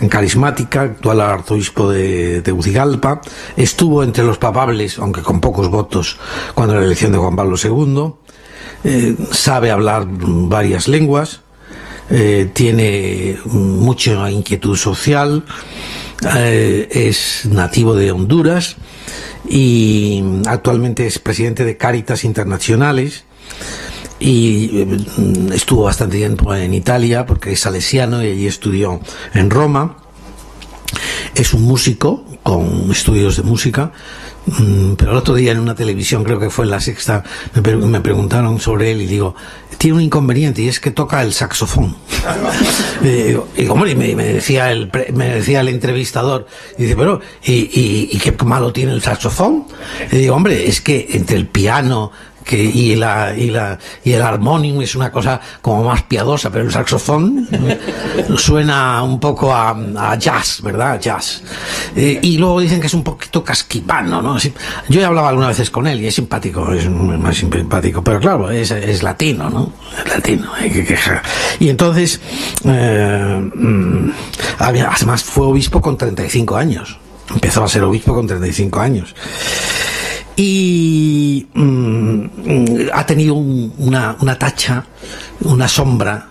carismática, actual arzobispo de Tegucigalpa. Estuvo entre los papables, aunque con pocos votos, cuando la elección de Juan Pablo II. Sabe hablar varias lenguas, tiene mucha inquietud social, es nativo de Honduras y actualmente es presidente de Cáritas Internacionales. Y estuvo bastante tiempo en Italia porque es salesiano y allí estudió en Roma. Es un músico con estudios de música, pero el otro día en una televisión, creo que fue en La Sexta, me preguntaron sobre él y digo, tiene un inconveniente y es que toca el saxofón. Y hombre, me decía el entrevistador, y dice, pero ¿y qué malo tiene el saxofón? Y digo, hombre, es que entre el piano y el armonium es una cosa como más piadosa, pero el saxofón suena un poco a jazz, ¿verdad? Jazz. Y luego dicen que es un poquito casquivano, ¿no? Yo he hablado algunas veces con él y es simpático, es más simpático, pero claro, es latino, ¿no? Es latino, hay que quejar. Y entonces, además fue obispo con 35 años. Empezó a ser obispo con 35 años. Y ha tenido una tacha, una sombra,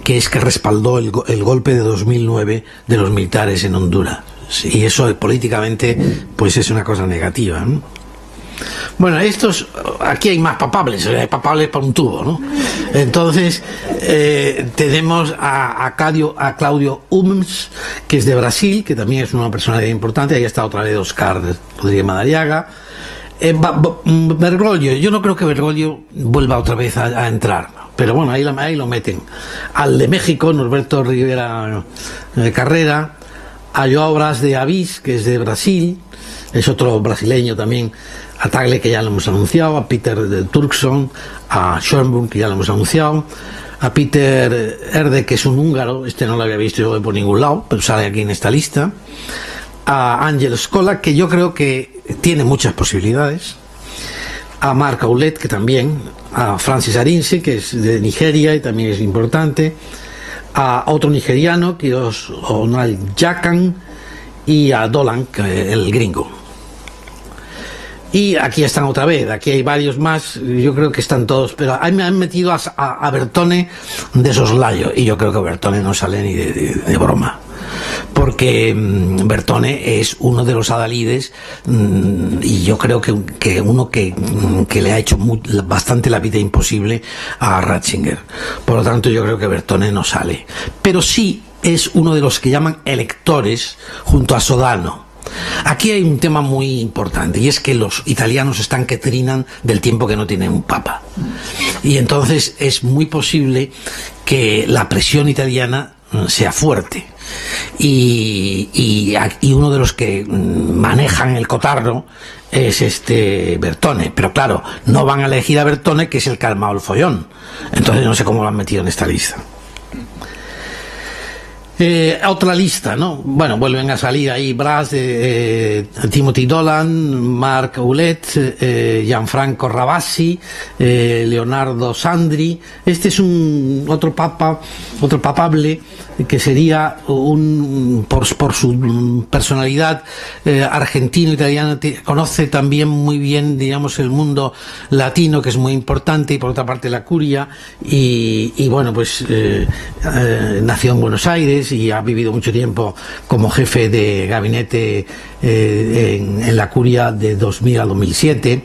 que es que respaldó el golpe de 2009 de los militares en Honduras. Y eso políticamente pues es una cosa negativa, ¿no? Bueno, aquí hay más papables, hay papables para un tubo, ¿no? Entonces tenemos a Claudio Humms, que es de Brasil, que también es una personalidad importante. Ahí está otra vez Óscar Rodríguez Madariaga. Bergoglio, yo no creo que Bergoglio vuelva otra vez a entrar, pero bueno, ahí lo meten. Al de México, Norberto Rivera Carrera, a Joao Braz de Avis, que es de Brasil, es otro brasileño también, a Tagle, que ya lo hemos anunciado, a Peter Turkson, a Schönbrunn, que ya lo hemos anunciado, a Peter Erde, que es un húngaro, no lo había visto yo por ningún lado, pero sale aquí en esta lista, a Ángel Scola, que yo creo que tiene muchas posibilidades, a Marc Ouellet, que también, a Francis Arinze, que es de Nigeria y también es importante, a otro nigeriano, que es Onal Jakan, y a Dolan, el gringo. Y aquí están otra vez, aquí hay varios más, yo creo que están todos, pero ahí me han metido a Bertone de soslayo, y yo creo que Bertone no sale ni de broma. porque Bertone es uno de los adalides, y yo creo que uno que le ha hecho bastante la vida imposible a Ratzinger. Por lo tanto, yo creo que Bertone no sale. Pero sí es uno de los que llaman electores junto a Sodano. Aquí hay un tema muy importante, y es que los italianos están que trinan del tiempo que no tienen un papa. Y entonces es muy posible que la presión italiana sea fuerte. Y uno de los que manejan el cotarro es Bertone. Pero claro, no van a elegir a Bertone, que es el calmado el follón. Entonces no sé cómo lo han metido en esta lista. Otra lista, ¿no? Bueno, vuelven a salir ahí Bras, Timothy Dolan, Marc Ouellet, Gianfranco Ravasi, Leonardo Sandri. Este es otro papable que sería por su personalidad argentino-italiana, conoce también muy bien, digamos, el mundo latino, que es muy importante, y por otra parte la curia, y bueno, pues nació en Buenos Aires y ha vivido mucho tiempo como jefe de gabinete en la curia de 2000 a 2007.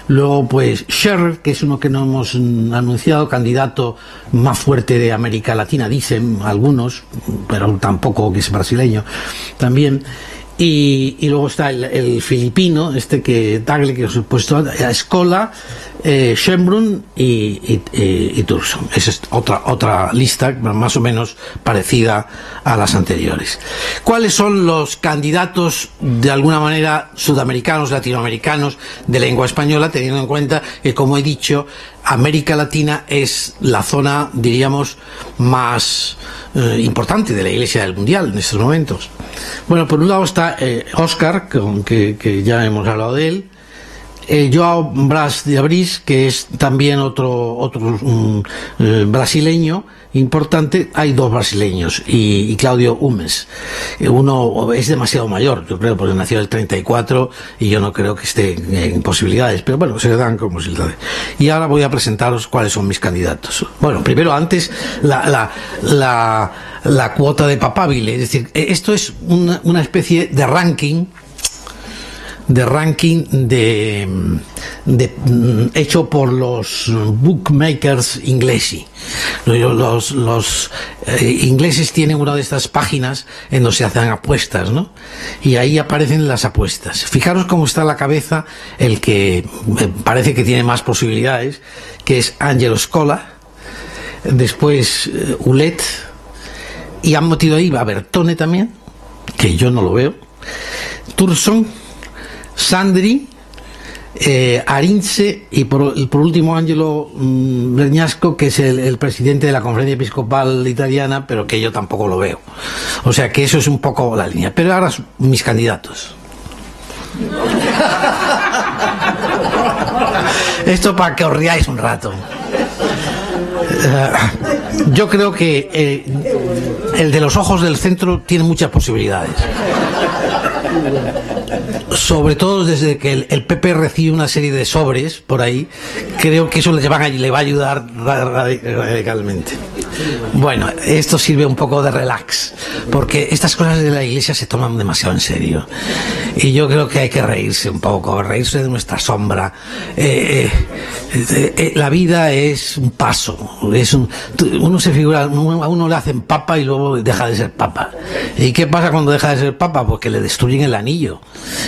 Luego, pues, Scherrer, que es uno que no hemos anunciado, candidato más fuerte de América Latina, dicen algunos, pero tampoco, que es brasileño también. Y luego está el filipino, Tagle, que os he puesto, a Scola, Schönbrunn y Thurston. Esa es otra lista más o menos parecida a las anteriores. ¿Cuáles son los candidatos, de alguna manera, sudamericanos, latinoamericanos, de lengua española, teniendo en cuenta que, como he dicho, América Latina es la zona, diríamos, más importante de la Iglesia del Mundial en estos momentos? Bueno, por un lado está Oscar, que ya hemos hablado de él, Joao Braz de Abris, que es también otro brasileño importante. Hay dos brasileños, y Claudio Umes. Uno es demasiado mayor, yo creo, porque nació en el 34 y yo no creo que esté en posibilidades, pero bueno, se dan como posibilidades. Y ahora voy a presentaros cuáles son mis candidatos. Bueno, primero, antes, la cuota de papabile, es decir, esto es una especie de ranking hecho por los bookmakers ingleses. Los ingleses tienen una de estas páginas en donde se hacen apuestas, ¿no? Y ahí aparecen las apuestas. Fijaros cómo está la cabeza el que parece que tiene más posibilidades, que es Angelo Scola, después Ouellet, y han metido ahí a Bertone también, que yo no lo veo, Thurston, Sandri, Arinze, y por último Angelo Bergnasco, que es el presidente de la Conferencia Episcopal Italiana, pero que yo tampoco lo veo. O sea que eso es un poco la línea. Pero ahora mis candidatos. Esto para que os riáis un rato. Yo creo que el de los ojos del centro tiene muchas posibilidades. Sobre todo desde que el PP recibe una serie de sobres por ahí, creo que eso le va a ayudar radicalmente. Bueno, esto sirve un poco de relax, porque estas cosas de la Iglesia se toman demasiado en serio, y yo creo que hay que reírse un poco, reírse de nuestra sombra. La vida es un paso, uno se figura, a uno le hacen papa y luego deja de ser papa. ¿Y qué pasa cuando deja de ser papa? Porque le destruyen el anillo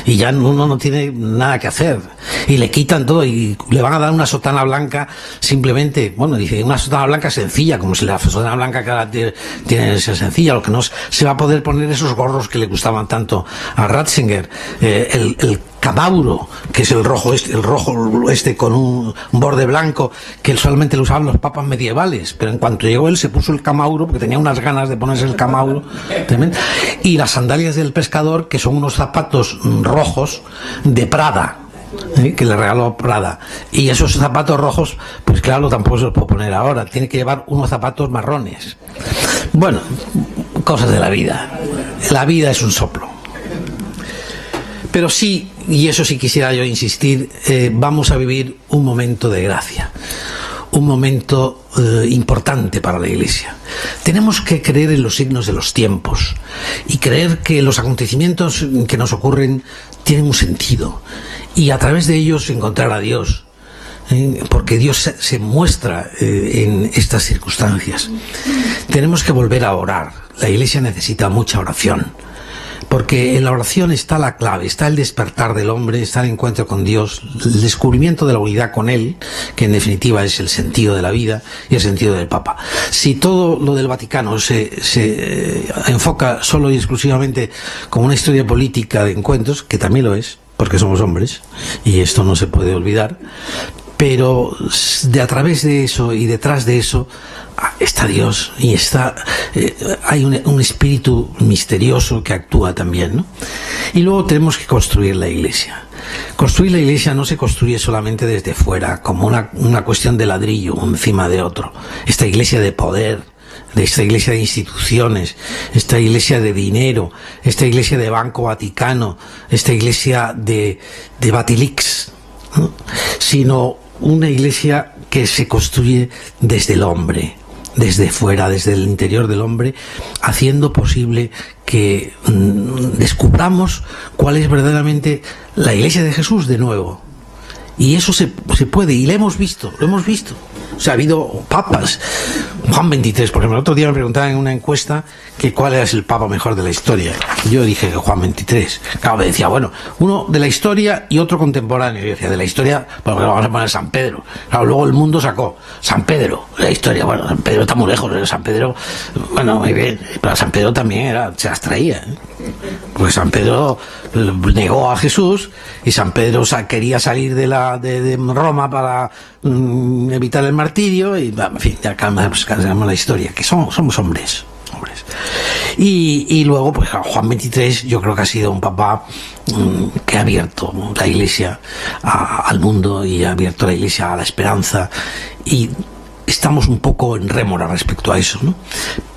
y ya uno no tiene nada que hacer, y le quitan todo y le van a dar una sotana blanca, simplemente, bueno, dice, una sotana blanca sencilla, como si la sotana blanca que ahora tiene que ser sencilla. Lo que no se va a poder poner esos gorros que le gustaban tanto a Ratzinger, el camauro, que es el rojo con un borde blanco, que solamente lo usaban los papas medievales, pero en cuanto llegó él se puso el camauro porque tenía unas ganas de ponerse el camauro tremendo. Y las sandalias del pescador, que son unos zapatos rojos de Prada, que le regaló Prada, y esos zapatos rojos, pues claro, tampoco se los puedo poner ahora, tiene que llevar unos zapatos marrones. Bueno, cosas de la vida es un soplo. Pero sí, y eso sí quisiera yo insistir, vamos a vivir un momento de gracia, un momento importante para la Iglesia. Tenemos que creer en los signos de los tiempos y creer que los acontecimientos que nos ocurren tienen un sentido y a través de ellos encontrar a Dios, porque Dios se muestra en estas circunstancias. Tenemos que volver a orar. La Iglesia necesita mucha oración, porque en la oración está la clave, está el despertar del hombre, está el encuentro con Dios, el descubrimiento de la unidad con Él, que en definitiva es el sentido de la vida y el sentido del Papa. Si todo lo del Vaticano se enfoca solo y exclusivamente como una historia política de encuentros, que también lo es, porque somos hombres, y esto no se puede olvidar, pero a través de eso y detrás de eso está Dios y hay un espíritu misterioso que actúa también, ¿no? Y luego tenemos que construir la Iglesia. Construir la Iglesia no se construye solamente desde fuera, como una cuestión de ladrillo encima de otro. Esta Iglesia de poder, de esta Iglesia de instituciones, esta Iglesia de dinero, esta Iglesia de Banco Vaticano, esta Iglesia de Batilix, ¿no? Sino una Iglesia que se construye desde el hombre, desde fuera, desde el interior del hombre, haciendo posible que descubramos cuál es verdaderamente la Iglesia de Jesús de nuevo. Y eso se puede, y lo hemos visto. O sea, ha habido papas. Juan XXIII, por ejemplo, el otro día me preguntaban en una encuesta que cuál es el papa mejor de la historia. Yo dije que Juan XXIII. Claro, me decía, bueno, uno de la historia y otro contemporáneo. Yo decía, de la historia, bueno, vamos a poner San Pedro. Claro, luego el mundo sacó San Pedro, la historia. Bueno, San Pedro está muy lejos, ¿eh? San Pedro, bueno, muy bien, pero San Pedro también se las traía, ¿eh? Porque San Pedro negó a Jesús y San Pedro quería salir de Roma para evitar el martirio y, en fin, ya calmamos la historia, que somos hombres. Y luego, pues Juan XXIII yo creo que ha sido un papa que ha abierto la Iglesia al mundo y ha abierto la Iglesia a la esperanza, y estamos un poco en rémora respecto a eso, ¿no?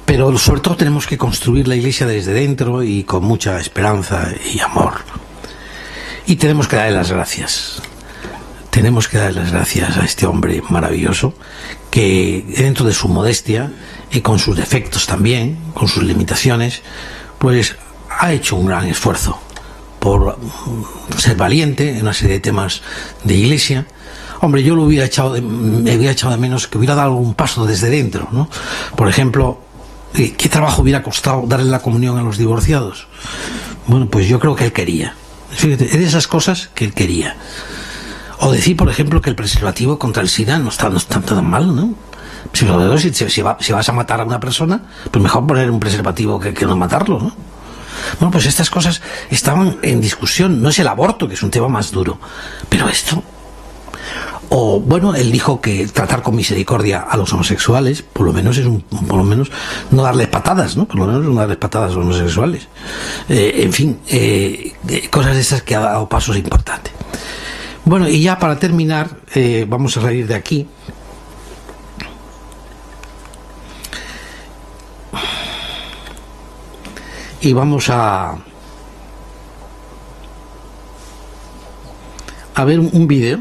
Pero sobre todo tenemos que construir la Iglesia desde dentro y con mucha esperanza y amor. Y tenemos que darle las gracias. Tenemos que darle las gracias a este hombre maravilloso que, dentro de su modestia y con sus defectos también, con sus limitaciones, pues ha hecho un gran esfuerzo por ser valiente en una serie de temas de Iglesia. Hombre, yo me hubiera echado de menos que hubiera dado algún paso desde dentro, ¿no? Por ejemplo, ¿qué trabajo hubiera costado darle la comunión a los divorciados? Bueno, pues yo creo que él quería. Fíjate, es de esas cosas que él quería. O decir, por ejemplo, que el preservativo contra el SIDA no está tan mal, ¿no? Si vas a matar a una persona, pues mejor poner un preservativo que no matarlo, ¿no? Bueno, pues estas cosas estaban en discusión. No es el aborto, que es un tema más duro, pero esto. O bueno, él dijo que tratar con misericordia a los homosexuales, por lo menos no darles patadas, ¿no? Por lo menos no darles patadas a los homosexuales. En fin, cosas de esas que ha dado pasos importantes. Bueno, y ya para terminar, vamos a salir de aquí. Y vamos a ver un vídeo,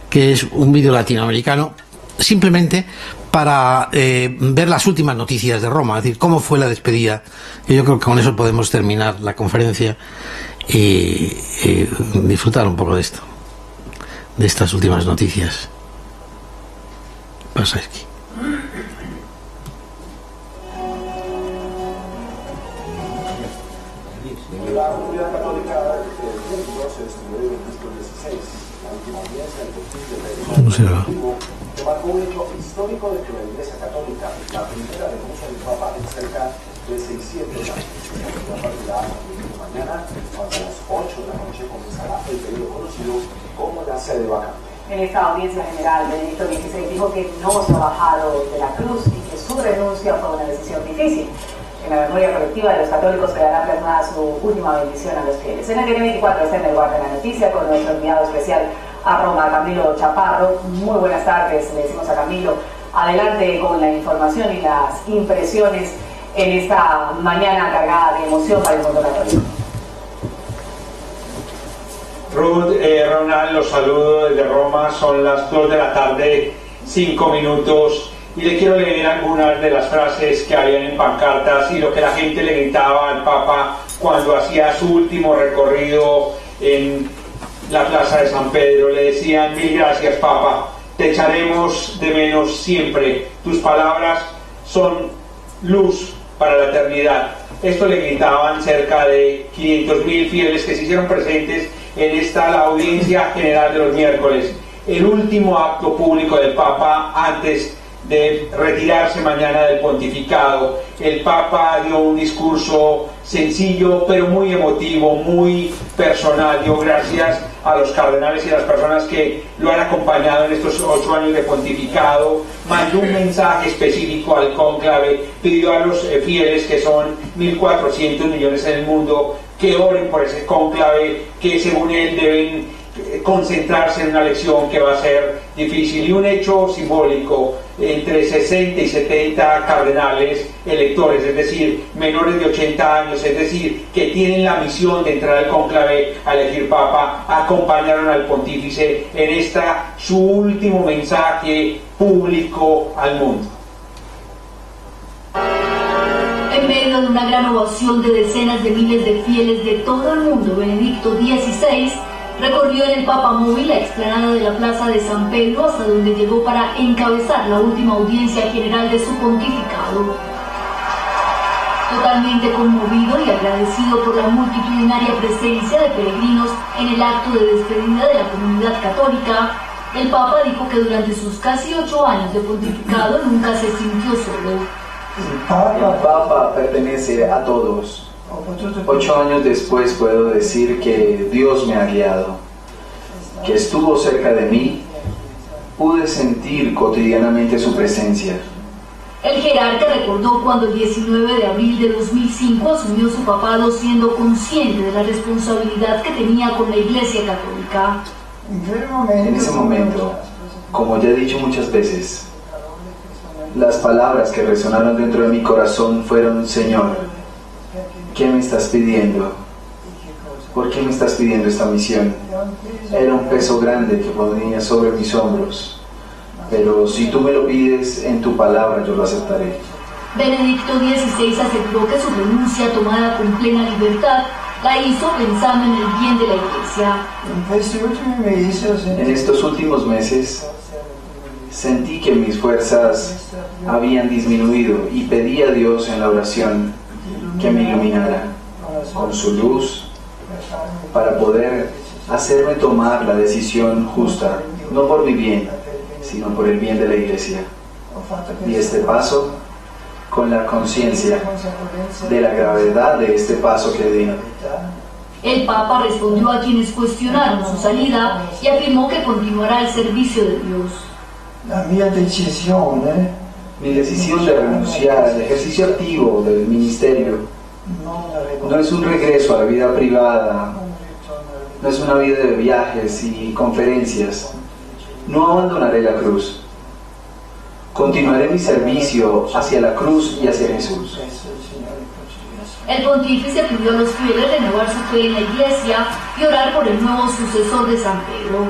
que es un vídeo latinoamericano, simplemente para ver las últimas noticias de Roma, es decir, cómo fue la despedida. Y yo creo que con eso podemos terminar la conferencia y disfrutar un poco de esto, de estas últimas noticias. Pasa aquí. La comunidad católica del mundo se destruyó en el siglo XVI. La última audiencia del Concilio que marcó un hecho histórico de que la Iglesia Católica, la primera denuncia del Papa en cerca de 600 años. A partir de mañana, a las 8 de la noche, comenzará el periodo conocido como la sede vacante. En esta audiencia general, Benedicto XVI dijo que no se ha bajado de la cruz y que su renuncia fue una decisión difícil. En la memoria colectiva de los católicos quedará plasmada su última bendición a los fieles. En el NTN24 está en el Guardia de la Noticia con nuestro enviado especial a Roma, Camilo Chaparro. Muy buenas tardes, le decimos a Camilo. Adelante con la información y las impresiones en esta mañana cargada de emoción para el mundo católico. Ruth, Ronald, los saludo desde Roma, son las 2 de la tarde, 5 minutos, y le quiero leer algunas de las frases que habían en pancartas y lo que la gente le gritaba al Papa cuando hacía su último recorrido en la Plaza de San Pedro. Le decían: mil gracias, Papa, te echaremos de menos siempre, tus palabras son luz para la eternidad. Esto le gritaban cerca de 500.000 fieles que se hicieron presentes en la audiencia general de los miércoles, el último acto público del Papa antes de retirarse mañana del pontificado. El Papa dio un discurso sencillo pero muy emotivo, muy personal. Dio gracias a los cardenales y a las personas que lo han acompañado en estos 8 años de pontificado. Mandó un mensaje específico al cónclave, pidió a los fieles, que son 1.400 millones en el mundo, que oren por ese cónclave, que según él deben concentrarse en una lección que va a ser difícil. Y un hecho simbólico: entre 60 y 70 cardenales electores, es decir, menores de 80 años, es decir, que tienen la misión de entrar al cónclave a elegir Papa, acompañaron al pontífice en su último mensaje público al mundo. En medio de una gran ovación de decenas de miles de fieles de todo el mundo, Benedicto XVI recorrió en el Papa Móvil la explanada de la Plaza de San Pedro, hasta donde llegó para encabezar la última audiencia general de su pontificado. Totalmente conmovido y agradecido por la multitudinaria presencia de peregrinos en el acto de despedida de la comunidad católica, el Papa dijo que durante sus casi 8 años de pontificado nunca se sintió solo. El Papa pertenece a todos. 8 años después puedo decir que Dios me ha guiado, que estuvo cerca de mí, pude sentir cotidianamente su presencia. El jerarca recordó cuando el 19 de abril de 2005 asumió su papado, siendo consciente de la responsabilidad que tenía con la Iglesia Católica. En ese momento, como ya he dicho muchas veces, las palabras que resonaron dentro de mi corazón fueron: Señor, ¿qué me estás pidiendo? ¿Por qué me estás pidiendo esta misión? Era un peso grande que ponía sobre mis hombros, pero si tú me lo pides en tu palabra, yo lo aceptaré. Benedicto XVI aseguró que su renuncia, tomada con plena libertad, la hizo pensando en el bien de la Iglesia. En estos últimos meses sentí que mis fuerzas habían disminuido y pedí a Dios en la oración que me iluminara con su luz para poder hacerme tomar la decisión justa, no por mi bien, sino por el bien de la Iglesia. Y este paso con la conciencia de la gravedad de este paso que di. El Papa respondió a quienes cuestionaron su salida y afirmó que continuará al servicio de Dios. Mi decisión de renunciar al ejercicio activo del ministerio no es un regreso a la vida privada, no es una vida de viajes y conferencias. No abandonaré la cruz. Continuaré mi servicio hacia la cruz y hacia Jesús. El pontífice pidió a los fieles renovar su fe en la Iglesia y orar por el nuevo sucesor de San Pedro.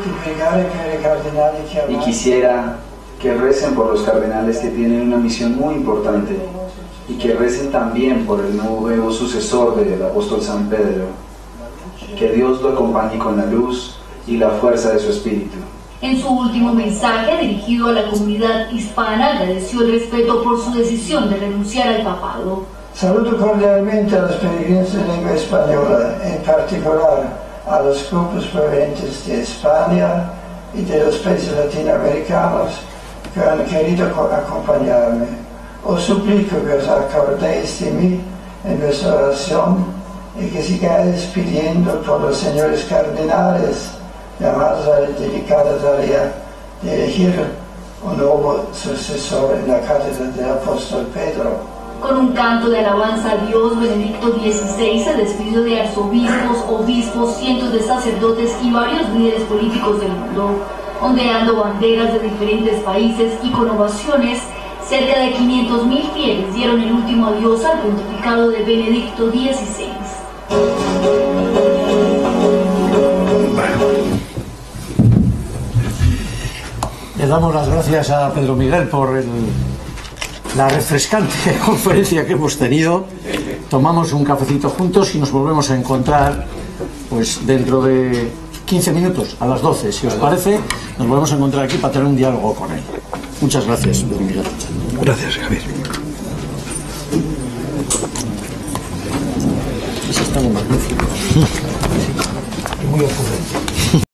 Y quisiera que recen por los cardenales que tienen una misión muy importante, y que recen también por el nuevo sucesor del apóstol San Pedro. Que Dios lo acompañe con la luz y la fuerza de su espíritu. En su último mensaje, dirigido a la comunidad hispana, agradeció el respeto por su decisión de renunciar al papado. Saludo cordialmente a los peregrinos de lengua española, en particular a los grupos provenientes de España y de los países latinoamericanos que han querido acompañarme. Os suplico que os acordéis de mí en vuestra oración y que sigáis pidiendo por los señores cardenales llamados a la delicada tarea de elegir un nuevo sucesor en la cátedra del apóstol Pedro. Con un canto de alabanza a Dios, Benedicto XVI se despidió de arzobispos, obispos, cientos de sacerdotes y varios líderes políticos del mundo, ondeando banderas de diferentes países y con ovaciones. Cerca de 500.000 fieles dieron el último adiós al pontificado de Benedicto XVI. damos las gracias a Pedro Miguel por la refrescante conferencia que hemos tenido. Tomamos un cafecito juntos y nos volvemos a encontrar pues dentro de 15 minutos, a las 12, si os parece. Nos volvemos a encontrar aquí para tener un diálogo con él. Muchas gracias, Pedro Miguel. Gracias, Javier. Está muy magnífico. Muy ocurrente.